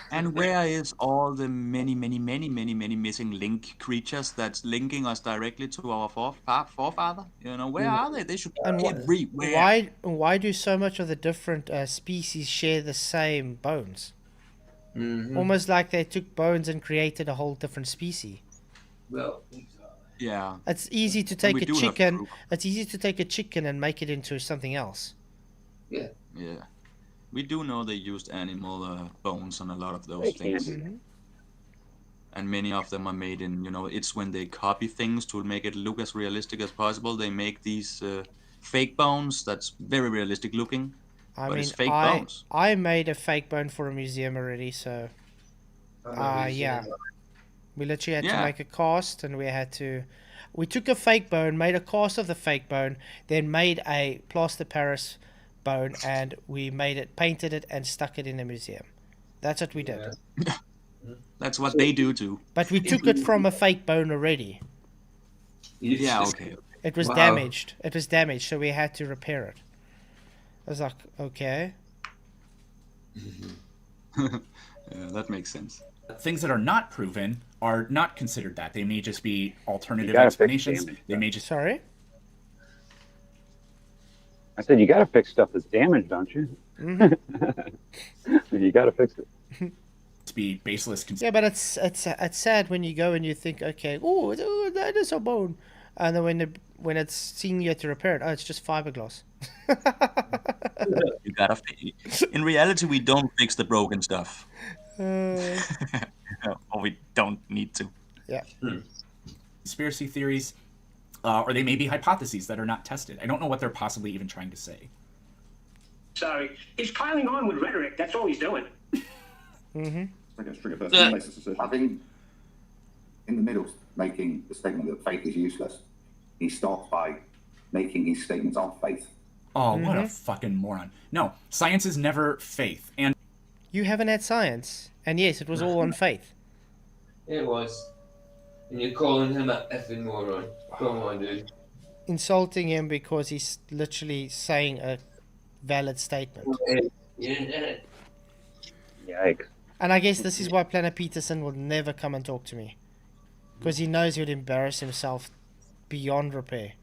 And where is all the many missing link creatures that's linking us directly to our forefather? You know, where are they? They should be everywhere. Why do so much of the different species share the same bones? Almost like they took bones and created a whole different species. Well, yeah. It's easy to take a chicken. It's easy to take a chicken and make it into something else. Yeah. Yeah. We do know they used animal bones on a lot of those things. And many of them are made in, you know, it's when they copy things to make it look as realistic as possible. They make these fake bones that's very realistic looking. It's fake bones. I made a fake bone for a museum already, so... yeah. We literally had to make a cast, and we took a fake bone, made a cast of the fake bone, then made a plaster Paris bone, and we painted it, and stuck it in a museum. That's what we did. That's what they do too. But we took it from a fake bone already. Yeah, okay. It was damaged. It was damaged, so we had to repair it. I was like, okay. Yeah, that makes sense. Things that are not proven are not considered that. They may just be alternative explanations. They may just... Sorry? I said, you got to fix stuff that's damaged, don't you? You got to fix it. Be baseless. Yeah, but it's sad when you go and you think, okay, oh, that is a bone, and then when it's seeing you have to repair it, oh, it's just fiberglass. You gotta. In reality, we don't fix the broken stuff. Or we don't need to. Yeah. Conspiracy theories, or they may be hypotheses that are not tested. I don't know what they're possibly even trying to say. Sorry, he's piling on with rhetoric. That's all he's doing. I think in the middle, making the statement that faith is useless, he starts by making his statements on faith. Oh, what a fucking moron. No, science is never faith. And you haven't had science. And yes, it was all on faith. It was. And you're calling him a effing moron. Come on, dude. Insulting him because he's literally saying a valid statement. Yeah. Yikes. And I guess this is why Planet Peterson will never come and talk to me. Because he knows he would embarrass himself beyond repair.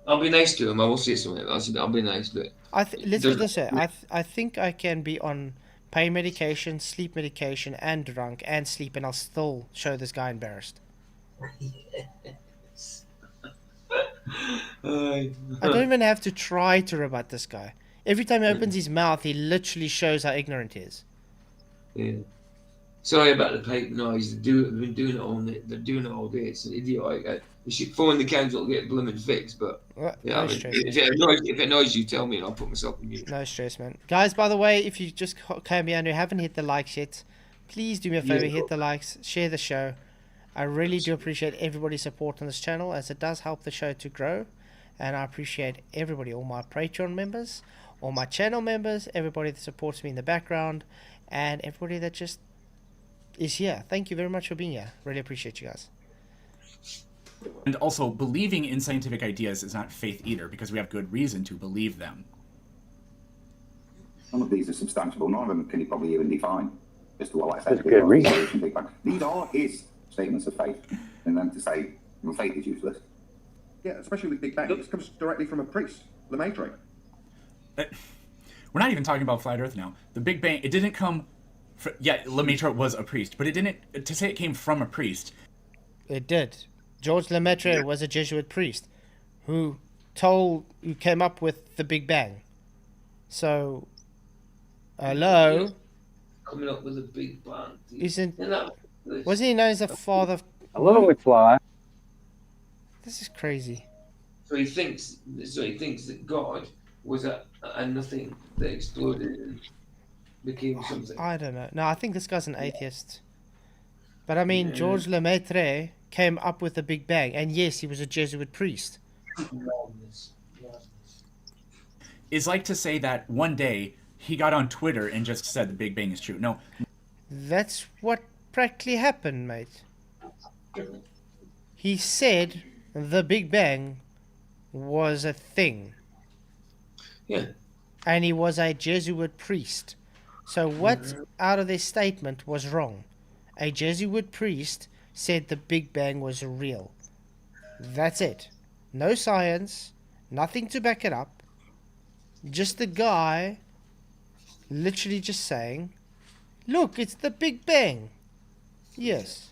I'll be nice to him. I will say something. I'll be nice to it. Let's put this way. I think I can be on pain medication, sleep medication, and drunk, and sleep, and I'll still show this guy embarrassed. Yes. I don't even have to try to rebut this guy. Every time he opens his mouth, he literally shows how ignorant he is. Yeah. Sorry about the pipe noise. They've been doing it all day. They're doing it all day. It's an idiot. You should phone the council to get blooming fixed. But yeah, no stress, if it annoys you, tell me and I'll put myself in mute. No stress, man. Guys, by the way, if you just came here and you haven't hit the likes yet, please do me a favor, hit the likes, share the show. I really do appreciate everybody's support on this channel, as it does help the show to grow. And I appreciate everybody, all my Patreon members, all my channel members, everybody that supports me in the background, and everybody that just is here. Thank you very much for being here. Really appreciate you guys. And also, believing in scientific ideas is not faith either, because we have good reason to believe them. None of these are substantiable. None of them can you probably even define. Just to what I said. That's good reason. Big Bang. These are his statements of faith. And then to say, well, faith is useless. Yeah, especially with Big Bang. This comes directly from a priest, Lemaitre. We're not even talking about flat Earth now. The Big Bang, it didn't come... Lemaitre was a priest, but it didn't... To say it came from a priest... It did. George Lemaitre was a Jesuit priest who came up with the Big Bang. So, hello? Coming up with a Big Bang. Wasn't he known as the father of... Hello, McFly. This is crazy. So he thinks that God was a nothing that exploded and became something. I don't know. No, I think this guy's an atheist. But I mean, George Lemaitre came up with the Big Bang, and yes, he was a Jesuit priest. It's like to say that one day he got on Twitter and just said the Big Bang is true. No. That's what practically happened, mate. He said the Big Bang was a thing. Yeah. And he was a Jesuit priest. So what out of this statement was wrong? A Jesuit priest said the Big Bang was real. That's it. No science, nothing to back it up. Just the guy literally just saying, look, it's the Big Bang. Yes.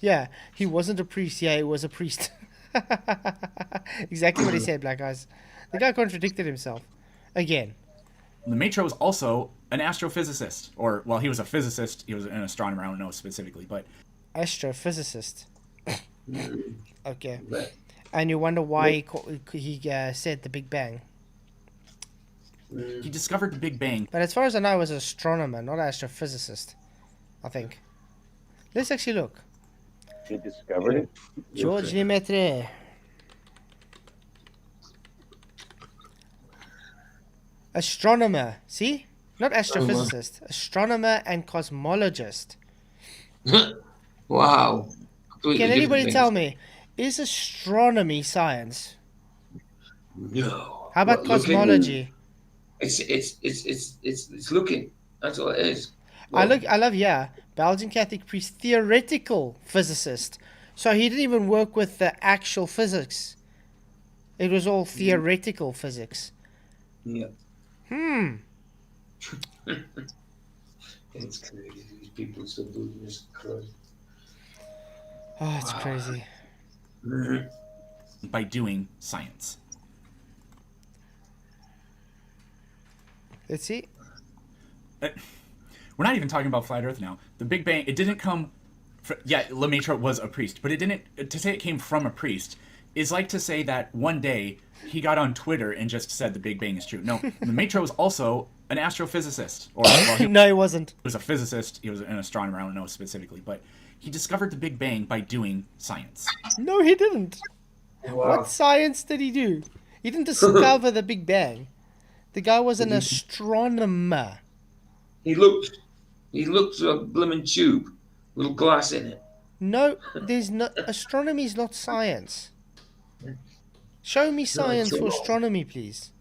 Yeah, he wasn't a priest. Yeah, he was a priest. Exactly what he said, Black Eyes. The guy contradicted himself. Again. Lemaitre was also an astrophysicist. Or, well, he was a physicist. He was an astronomer. I don't know specifically, but... Astrophysicist. Okay. And you wonder why he said the Big Bang. He discovered the Big Bang. But as far as I know, he was an astronomer, not an astrophysicist. I think. Let's actually look. He discovered it? George Lemaitre. Astronomer. See? Not astrophysicist. Astronomer and cosmologist. Wow. Can anybody tell me, is astronomy science? No. How about cosmology? It's looking. That's all it is. I love Belgian Catholic priest, theoretical physicist. So he didn't even work with the actual physics. It was all theoretical physics. Yeah. It's crazy. These people still believe this crud. Oh, it's crazy. By doing science. Let's see. We're not even talking about flat Earth now. The Big Bang, it didn't come... Lemaitre was a priest, but it didn't... To say it came from a priest is like to say that one day he got on Twitter and just said the Big Bang is true. No, Lemaitre was also an astrophysicist. Or, well, no, he wasn't. He was a physicist. He was an astronomer. I don't know specifically, but he discovered the Big Bang by doing science. No, he didn't. Wow. What science did he do? He didn't discover the Big Bang. The guy was an astronomer. He looked through a blooming tube, little glass in it. No, there's no. Astronomy is not science. Show me science for astronomy, please.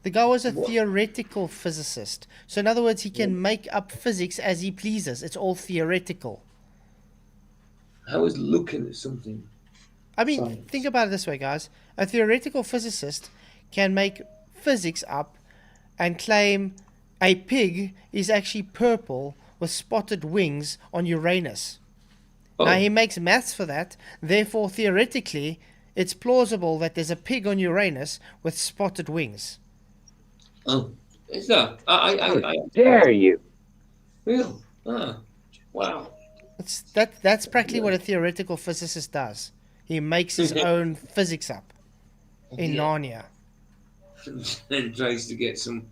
The guy was a theoretical physicist. So in other words, he can make up physics as he pleases. It's all theoretical. I was looking at something. I mean, think about it this way, guys. A theoretical physicist can make physics up and claim a pig is actually purple with spotted wings on Uranus. Now, he makes maths for that. Therefore, theoretically, it's plausible that there's a pig on Uranus with spotted wings. Oh, is that? I dare you? Real? Wow. That's practically what a theoretical physicist does. He makes his own physics up in Narnia. And tries to get some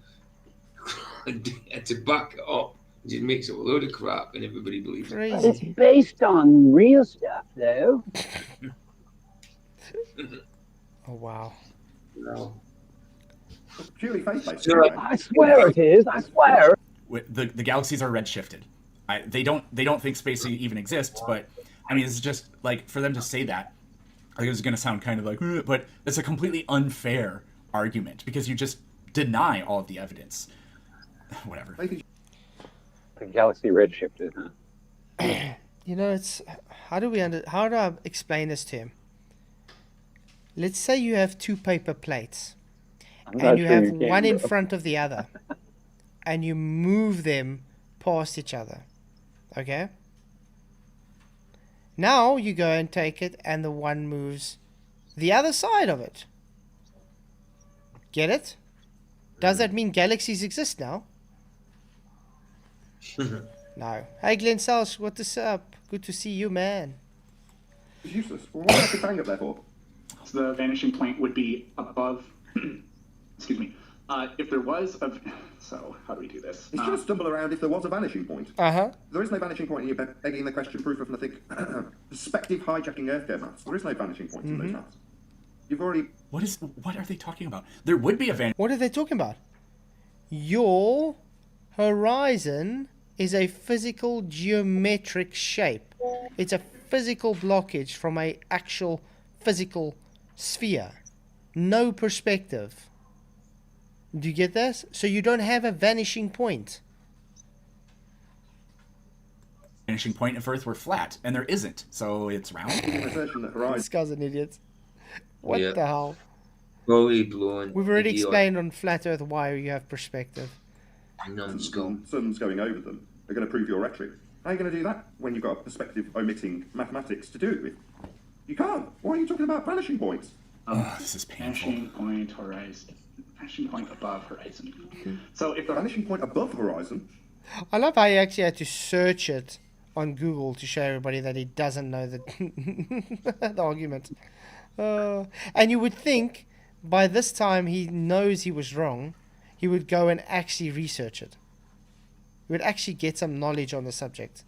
to back it up. He just makes up a load of crap and everybody believes it. But it's based on real stuff, though. Oh, wow. No. Purely faith-based. I swear it is. I swear. The galaxies are redshifted. They don't think space even exists, but I mean, it's just like for them to say that. Like, it's going to sound kind of like, but it's a completely unfair argument because you just deny all of the evidence. Whatever. The galaxy redshifted, huh? You know, it's how do I explain this to him? Let's say you have two paper plates, and you have one in front of the other, and you move them past each other. Okay? Now you go and take it, and the one moves the other side of it. Get it? Does that mean galaxies exist now? No. Hey, Glenn Selsh, what's up? Good to see you, man. It's useless. Well, why not bang up there for? So the vanishing point would be above. Excuse me. If there was a. So how do we do this? It's going to stumble around if there was a vanishing point. There is no vanishing point, and you're begging the question proof of nothing. Perspective hijacking Earthcare maps. There is no vanishing point in those maps. You've already. What are they talking about? There would be a vanishing. What are they talking about? Your horizon is a physical geometric shape. It's a physical blockage from a actual physical sphere. No perspective. Do you get this? So you don't have a vanishing point. Vanishing point if Earth were flat, and there isn't, so it's round. This guy's an idiot. What the hell? Totally blown. We've already explained on Flat Earth why you have perspective. Sun's going over them. They're going to prove your rhetoric. How are you going to do that when you've got a perspective omitting mathematics to do it with? You can't. Why are you talking about vanishing points? This is painful. Vanishing point horizon. Vanishing point above horizon. So if the vanishing point above horizon. I love how he actually had to search it on Google to show everybody that he doesn't know the the argument. And you would think by this time he knows he was wrong, he would go and actually research it. He would actually get some knowledge on the subject.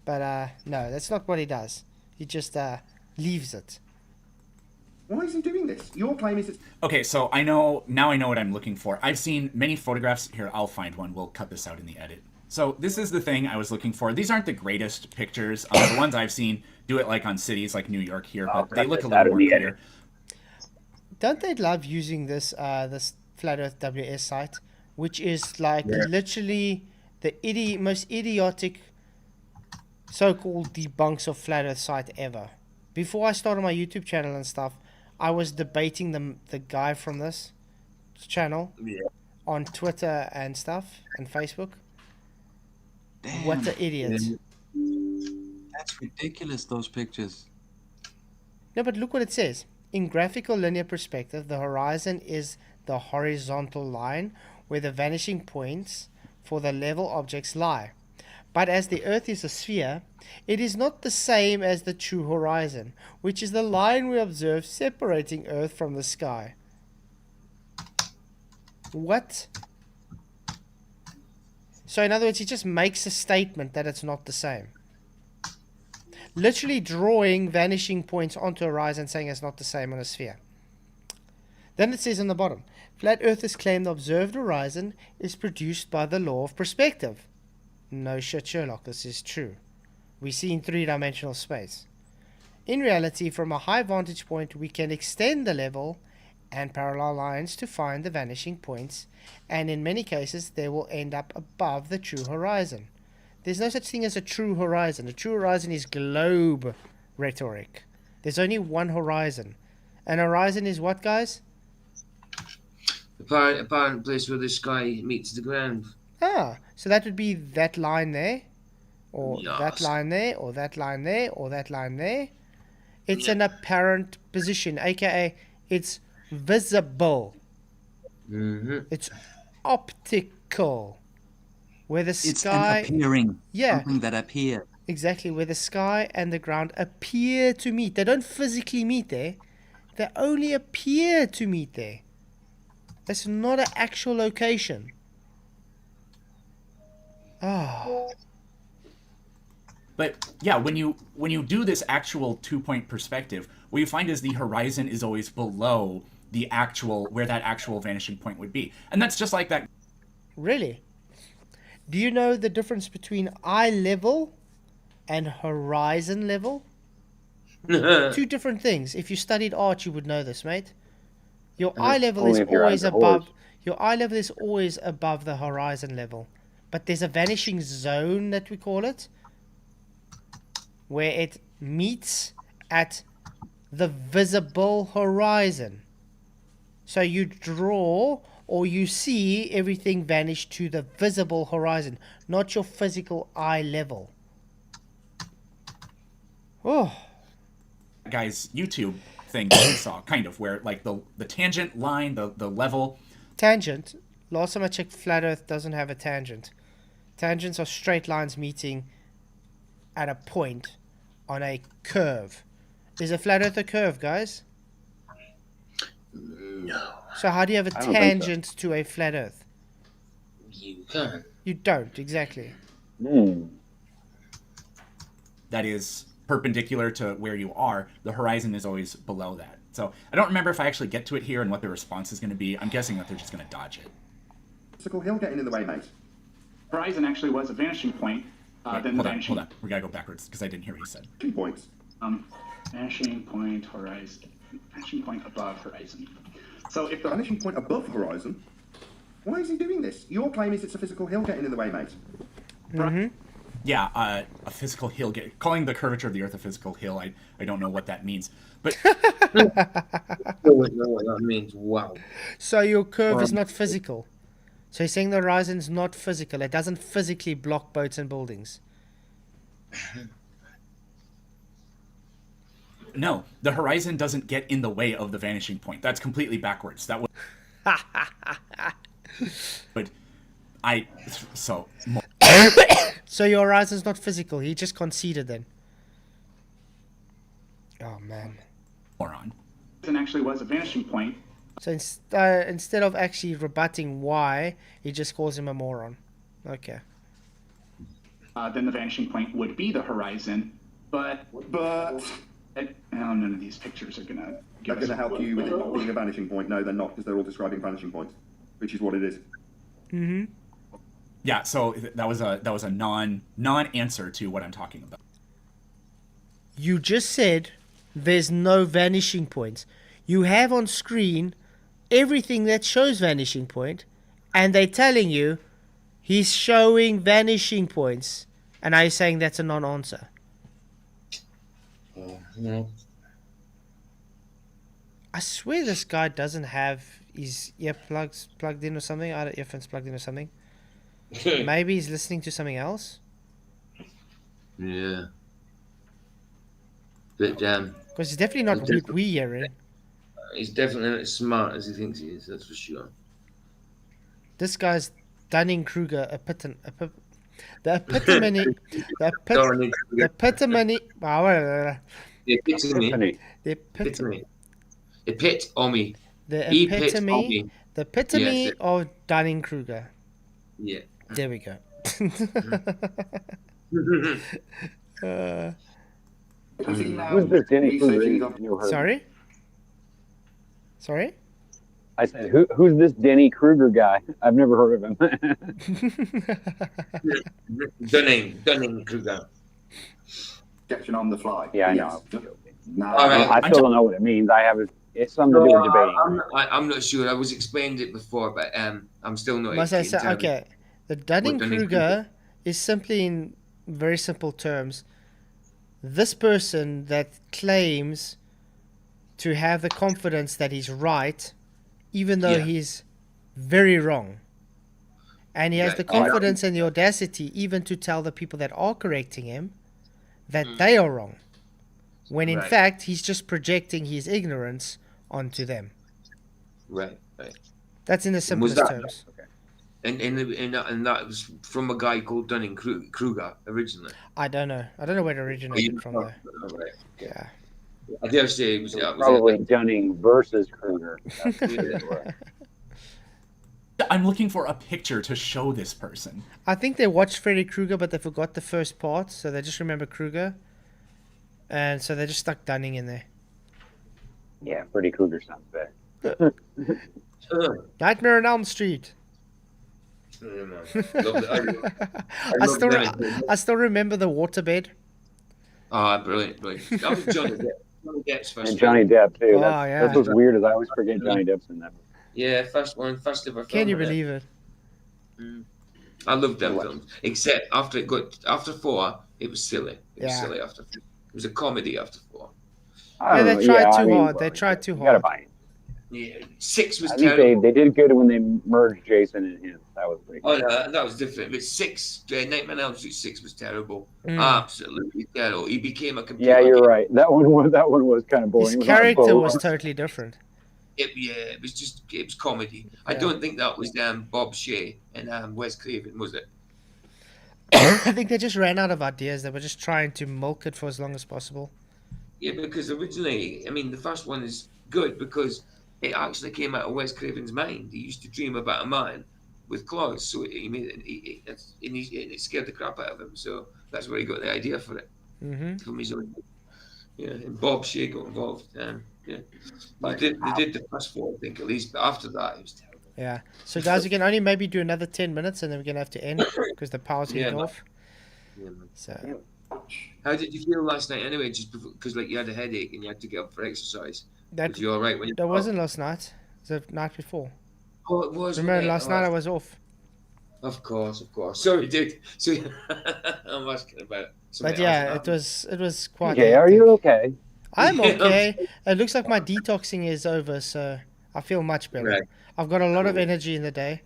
But no, that's not what he does. He just leaves it. Why is he doing this? Your claim is... Okay, so I know what I'm looking for. I've seen many photographs. Here, I'll find one. We'll cut this out in the edit. So this is the thing I was looking for. These aren't the greatest pictures. The ones I've seen do it like on cities like New York here, but they look a little more clear. Don't they love using this this Flat Earth WS site, which is like literally the most idiotic so-called debunks of Flat Earth site ever. Before I started my YouTube channel and stuff, I was debating the guy from this channel on Twitter and stuff and Facebook. Damn. What an idiot. That's ridiculous, those pictures. No, but look what it says. In graphical linear perspective, the horizon is the horizontal line where the vanishing points for the level objects lie. But as the Earth is a sphere, it is not the same as the true horizon, which is the line we observe separating Earth from the sky. What? So in other words, he just makes a statement that it's not the same. Literally drawing vanishing points onto a horizon saying it's not the same on a sphere. Then it says on the bottom, Flat Earthers claim the observed horizon is produced by the law of perspective. No shit, Sherlock, this is true. We see in three-dimensional space. In reality, from a high vantage point, we can extend the level and parallel lines to find the vanishing points, and in many cases, they will end up above the true horizon. There's no such thing as a true horizon. A true horizon is globe rhetoric. There's only one horizon. An horizon is what, guys? Apparent place where the sky meets the ground. Ah, so that would be that line there, or that line there, or that line there, or that line there. It's an apparent position, aka it's visible. It's optical. Where the sky... It's an appearing. Yeah. Something that appears. Exactly, where the sky and the ground appear to meet. They don't physically meet there. They only appear to meet there. That's not an actual location. Oh. But yeah, when you do this actual 2-point perspective, what you find is the horizon is always below the actual where that actual vanishing point would be, and that's just like that. Really? Do you know the difference between eye level and horizon level? Two different things. If you studied art, you would know this, mate. Your eye level is always above. Your eye level is always above the horizon level. But there's a vanishing zone that we call it, where it meets at the visible horizon. So you draw or you see everything vanish to the visible horizon, not your physical eye level. Oh. Guys, YouTube thing that we saw, kind of, where like the tangent line, the level. Tangent. Last time I checked, Flat Earth doesn't have a tangent. Tangents are straight lines meeting at a point on a curve. Is a Flat Earth a curve, guys? No. So how do you have a tangent to a Flat Earth? You can. You don't, exactly. That is perpendicular to where you are. The horizon is always below that. So I don't remember if I actually get to it here and what the response is going to be. I'm guessing that they're just going to dodge it. Obstacle hill getting in the way, mate. Horizon actually was a vanishing point. Then hold on. We gotta go backwards because I didn't hear what you said. 2 points. Vanishing point, horizon. Vanishing point above horizon. So if the vanishing point above horizon, why is he doing this? Your claim is it's a physical hill getting in the way, mate. Mm-hmm. Yeah, a physical hill. Calling the curvature of the Earth a physical hill, I don't know what that means. But I don't know what that means. Wow. So your curve is not physical. So you're saying the horizon's not physical. It doesn't physically block boats and buildings. No, the horizon doesn't get in the way of the vanishing point. That's completely backwards. That was. But So your horizon's not physical. He just conceded then. Oh man. Moron. It actually was a vanishing point. So instead of actually rebutting why, he just calls him a moron. Okay. Then the vanishing point would be the horizon, but none of these pictures are gonna. They're going to help you with it not being a vanishing point. No, they're not, because they're all describing vanishing points, which is what it is. Mm-hmm. Yeah. So that was a non-answer to what I'm talking about. You just said there's no vanishing points. You have on screen everything that shows vanishing point, and they're telling you he's showing vanishing points, and are you saying that's a non-answer? No. I swear this guy doesn't have his earplugs plugged in or something. Earphones plugged in or something. Maybe he's listening to something else. Yeah. But because he's definitely not what we hearing. He's definitely not as smart as he thinks he is. That's for sure. This guy's Dunning-Kruger the epitome. The epitome. The epitome of Dunning-Kruger. Yeah. There we go. Who's this Denny Kruger? Sorry? I said, who's this Denny Kruger guy? I've never heard of him. Dunning-Kruger. Objection on the fly. Yeah, I know. No, I still don't know what it means. It's something to do with debating. I'm not sure. I was explained it before, but I'm still not. Must I say, okay, the Dunning-Kruger is simply, in very simple terms, this person that claims to have the confidence that he's right, even though he's very wrong. And he has the confidence and the audacity even to tell the people that are correcting him that they are wrong. When in fact, he's just projecting his ignorance onto them. Right. That's in the simplest terms. And that was from a guy called Dunning-Kruger originally. I don't know where it originated from, though. Right. Yeah. I dare say it was probably Dunning versus Kruger. I'm looking for a picture to show this person. I think they watched Freddy Krueger, but they forgot the first part, so they just remember Krueger. And so they just stuck Dunning in there. Yeah, Freddy Krueger sounds better. Nightmare on Elm Street. I still remember the waterbed. Oh, brilliant. That was Johnny Depp. And Johnny Depp too. That's what's weird is I always forget Johnny Depp's in that. Yeah, first ever film. Can you believe it? I loved them films, except after 4, it was silly. It was Yeah. silly after 4. It was a comedy after 4. I Yeah, don't they know. tried Yeah, I too mean, hard. They tried too you gotta hard. buy it. Yeah, 6 was I think terrible. they did good when they merged Jason and him. That was pretty Oh good. no, that was different. But 6, Nightmare on Elm Street 6 was terrible. Mm. Absolutely terrible. He became a computer. Yeah, you're right. That one was kind of boring. His It was on a character boat. was totally different. It was comedy. I Yeah. don't think that was Bob Shea and Wes Craven, was it? I think they just ran out of ideas. They were just trying to milk it for as long as possible. Yeah, because originally, I mean, the first one is good because it actually came out of Wes Craven's mind. He used to dream about a man with claws, so he made it. And it scared the crap out of him. So that's where he got the idea for it from his own. Yeah, and Bob Shea got involved. Yeah, they did the first 4, I think, at least. But after that, it was terrible. Yeah. So guys, we can only maybe do another 10 minutes, and then we're gonna have to end because the power's getting off. Yeah, man. So. How did you feel last night anyway? Just because like you had a headache and you had to get up for exercise. Was you all right when you? That wasn't last night. It was the night before. Oh, it was. Remember last night I was off. Of course. Sorry, dude. So I'm asking about. But yeah, it was quite. Okay, are you okay? I'm okay. It looks like my detoxing is over, so I feel much better. Right. I've got a lot of energy in the day.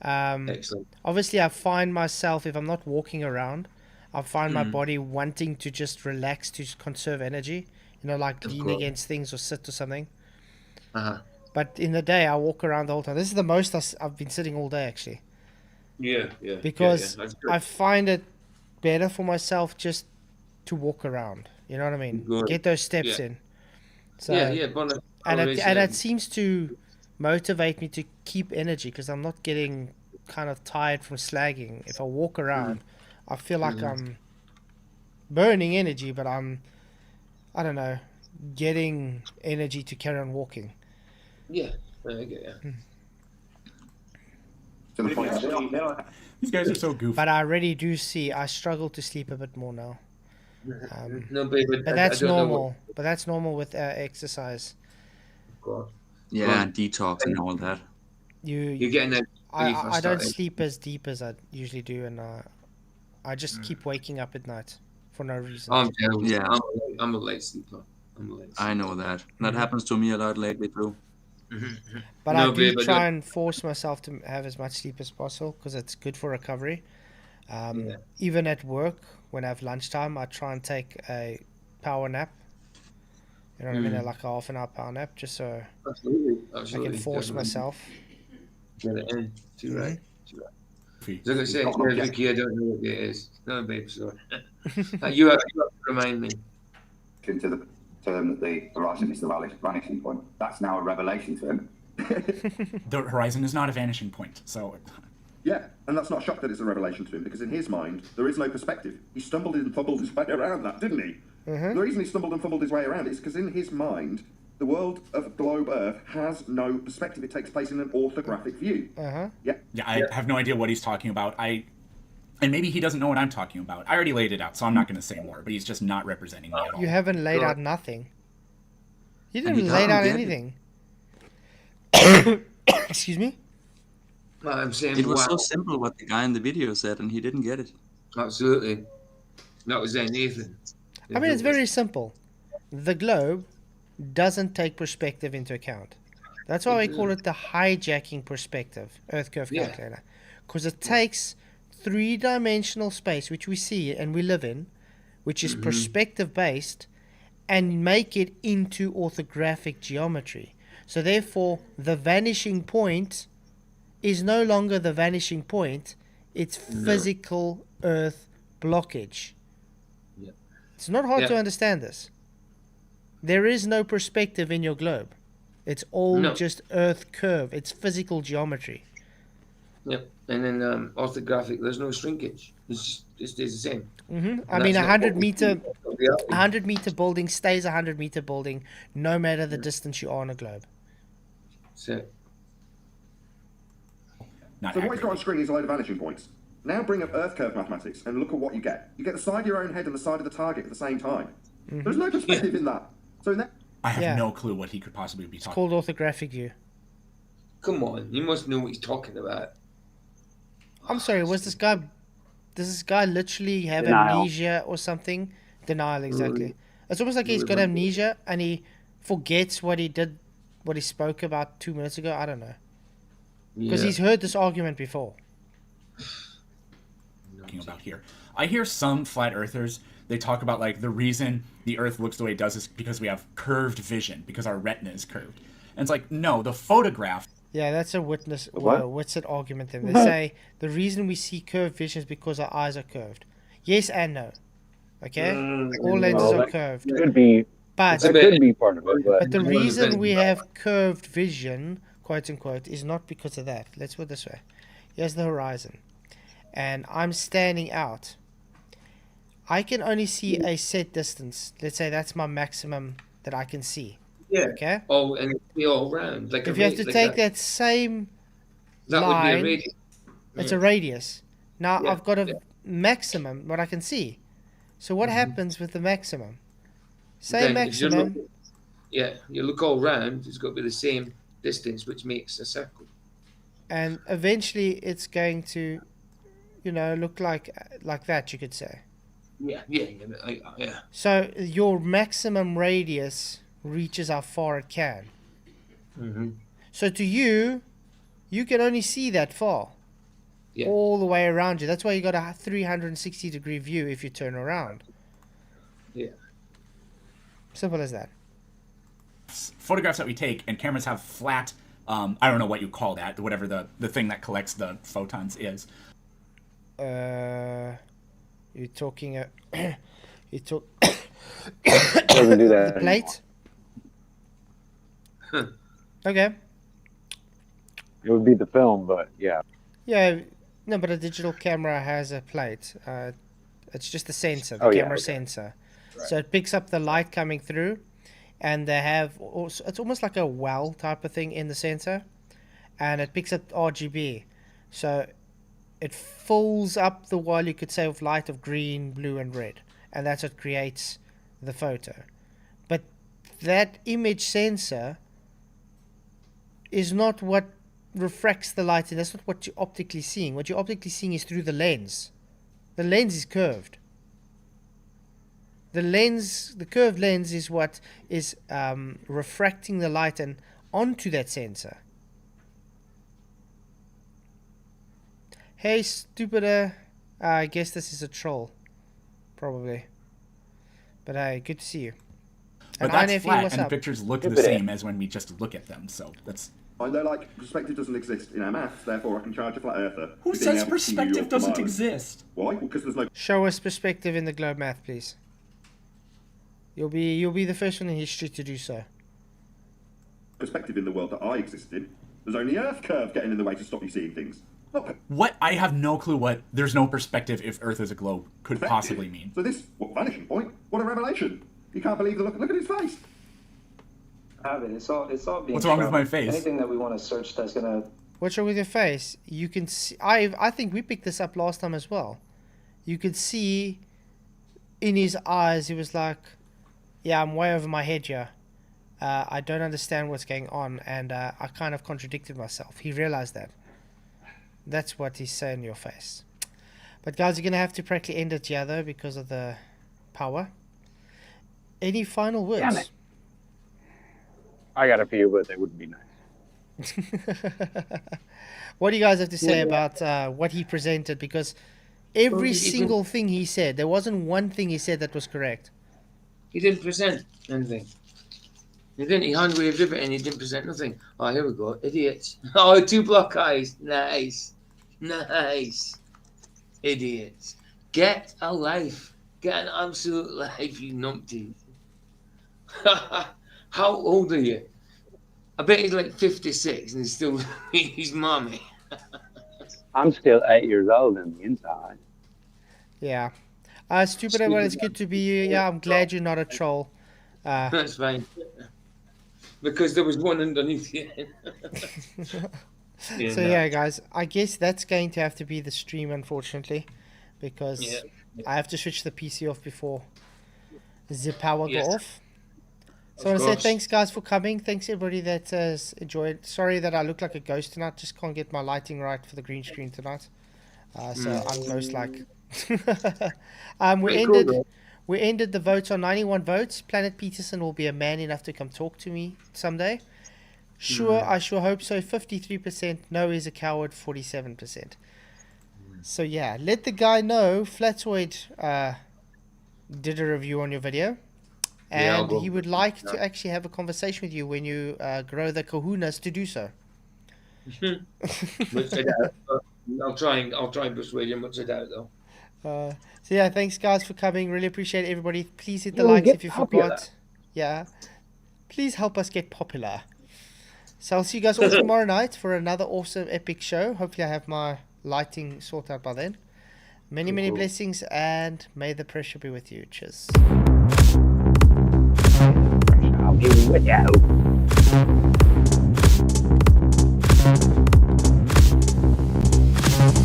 Excellent. Obviously, I find myself, if I'm not walking around, I find my body wanting to just relax to conserve energy. You know, like lean against things or sit or something. But in the day, I walk around the whole time. This is the most I've been sitting all day, actually. Yeah. Because That's I find it better for myself just to walk around. You know what I mean? Good. Get those steps in. So, and it seems to motivate me to keep energy because I'm not getting kind of tired from slagging. If I walk around, I feel like I'm burning energy, but I don't know, getting energy to carry on walking. Yeah, I get you. These guys are so goofy. But I already do see I struggle to sleep a bit more now. No, but that's I don't know normal. But that's normal with exercise. Of course. Yeah, detox and all that. You're getting that. I don't sleep as deep as I usually do, and I just keep waking up at night for no reason. Yeah. I'm a late sleeper. I know that. That happens to me a lot lately too. But I do try and force myself to have as much sleep as possible because it's good for recovery. Even at work, when I have lunchtime, I try and take a power nap. You know what I mean? Like a half an hour power nap, just so I can force myself. Get it in. Too right. Like I say, Vicky, I don't know what it is. No, babe, sorry. you have to remind me. Into the term that the horizon is the vanishing point. That's now a revelation to him. The horizon is not a vanishing point, so. Yeah, and that's not a shock that it's a revelation to him, because in his mind, there is no perspective. He stumbled and fumbled his way around that, didn't he? The reason he stumbled and fumbled his way around it is because in his mind, the world of globe Earth has no perspective. It takes place in an orthographic view. Yeah, I have no idea what he's talking about. And maybe he doesn't know what I'm talking about. I already laid it out, so I'm not going to say more, but he's just not representing me at all. You haven't laid out nothing. You didn't lay out anything. Excuse me? I'm saying it was so simple what the guy in the video said, and he didn't get it. Absolutely. That was Nathan. I mean, it's very simple. The globe doesn't take perspective into account. That's why we call it the hijacking perspective, Earth curve calculator. Because it takes three-dimensional space, which we see and we live in, which is perspective-based, and make it into orthographic geometry. So therefore, the vanishing point is no longer the vanishing point. It's physical Earth blockage. It's not hard to understand this. There is no perspective in your globe. It's all just Earth curve. It's physical geometry. Yep. And then orthographic, there's no shrinkage. It stays the same. I mean, 100 meter building stays 100 meter building, no matter the distance you are on a globe. So what he's got on screen is a load of vanishing points. Now bring up Earth curve mathematics and look at what you get. You get the side of your own head and the side of the target at the same time. There's no perspective in that. So in that, I have no clue what he could possibly be talking about. It's called orthographic view. Come on, you must know what he's talking about. I'm sorry, was this guy... Does this guy literally have Denial. amnesia or something? Denial, exactly. It's almost like he's got amnesia and he forgets what he did, what he spoke about 2 minutes ago. I don't know. Because he's heard this argument before. Talking about here. I hear some flat earthers, they talk about like the reason the earth looks the way it does is because we have curved vision, because our retina is curved. And it's like, no, the photograph... Yeah, that's a Witsit argument then. They say the reason we see curved vision is because our eyes are curved. Yes and no. Okay? All lenses are curved. Could be, but that could be part of it. But the reason we have curved vision, quote unquote, is not because of that. Let's put it this way. Here's the horizon. And I'm standing out. I can only see a set distance. Let's say that's my maximum that I can see. Yeah. Okay. Oh, and it'd be all round. Like if you have to take that same line, would be a radius. It's a radius. Now I've got a maximum what I can see. So what happens with the maximum? Say maximum. You look all round. It's got to be the same distance, which makes a circle. And eventually, it's going to, look like that. You could say. Yeah. So your maximum radius reaches how far it can. So to you can only see that far. All the way around you. That's why you got a 360 degree view if you turn around. Yeah. Simple as that. Photographs that we take and cameras have flat, I don't know what you call that, whatever the thing that collects the photons is. You're talking Doesn't do that the plate? Okay. It would be the film, but yeah. Yeah, no, but a digital camera has a plate. It's just the sensor, the camera sensor. Right. So it picks up the light coming through, and they have also, it's almost like a well type of thing in the sensor, and it picks up RGB. So it fills up the wall, you could say, with light of green, blue, and red, and that's what creates the photo. But that image sensor is not what refracts the light, and that's not what you're optically seeing. What you're optically seeing is through the lens. The lens is curved. The curved lens is what is refracting the light and onto that sensor. Hey, stupider. I guess this is a troll. Probably. But hey, good to see you. But that's flat, and pictures look the same as when we just look at them, so that's... I know, like, perspective doesn't exist in our maths, therefore I can charge a flat earther. Who says perspective doesn't exist? Why? Because there's no... Show us perspective in the globe math, please. You'll be the first one in history to do so. Perspective in the world that I exist in. There's only Earth curve getting in the way to stop you seeing things. What? I have no clue what there's no perspective if Earth is a globe could possibly mean. So this, vanishing point? What a revelation. You can't believe the look at his face. It's all being What's wrong with my face? Anything that we want to search that's going to... What's wrong with your face? You can see... I think we picked this up last time as well. You could see in his eyes, he was like, yeah, I'm way over my head here. I don't understand what's going on, and I kind of contradicted myself. He realized that. That's what he's saying in your face. But guys, you're going to have to practically end it here, though, because of the power. Any final words? Damn it. I got a few, but they wouldn't be nice. What do you guys have to say about what he presented? Because every single thing he said, there wasn't one thing he said that was correct. He didn't present anything. He hand waved it, and he didn't present nothing. Oh, here we go. Idiots. Oh, 2 block eyes. Nice. Idiots. Get a life. Get an absolute life, you numpties. How old are you? I bet he's like 56 and he's still his mommy. I'm still 8 years old on the inside. Yeah. Stupid, well, it's good to be you. Yeah, I'm glad you're not a troll. That's fine. Because there was one underneath you. Yeah, guys, I guess that's going to have to be the stream, unfortunately, because I have to switch the PC off before the power go off. So I want to say thanks, guys, for coming. Thanks, everybody that has enjoyed. Sorry that I look like a ghost tonight. Just can't get my lighting right for the green screen tonight. So I'm ghost-like. We ended the votes on 91 votes. Planet Peterson will be a man enough to come talk to me someday. Sure, I sure hope so. 53%. No, he's a coward. 47%. So yeah, let the guy know Flatzoid did a review on your video. And he would like to actually have a conversation with you when you grow the kahunas to do so. I'll try and persuade him, much I doubt though. So yeah, thanks guys for coming. Really appreciate everybody. Please hit the likes if you forgot. Yeah. Please help us get popular. So I'll see you guys all tomorrow night for another awesome epic show. Hopefully I have my lighting sorted out by then. Many blessings, and may the pressure be with you. Cheers. I'll be with you.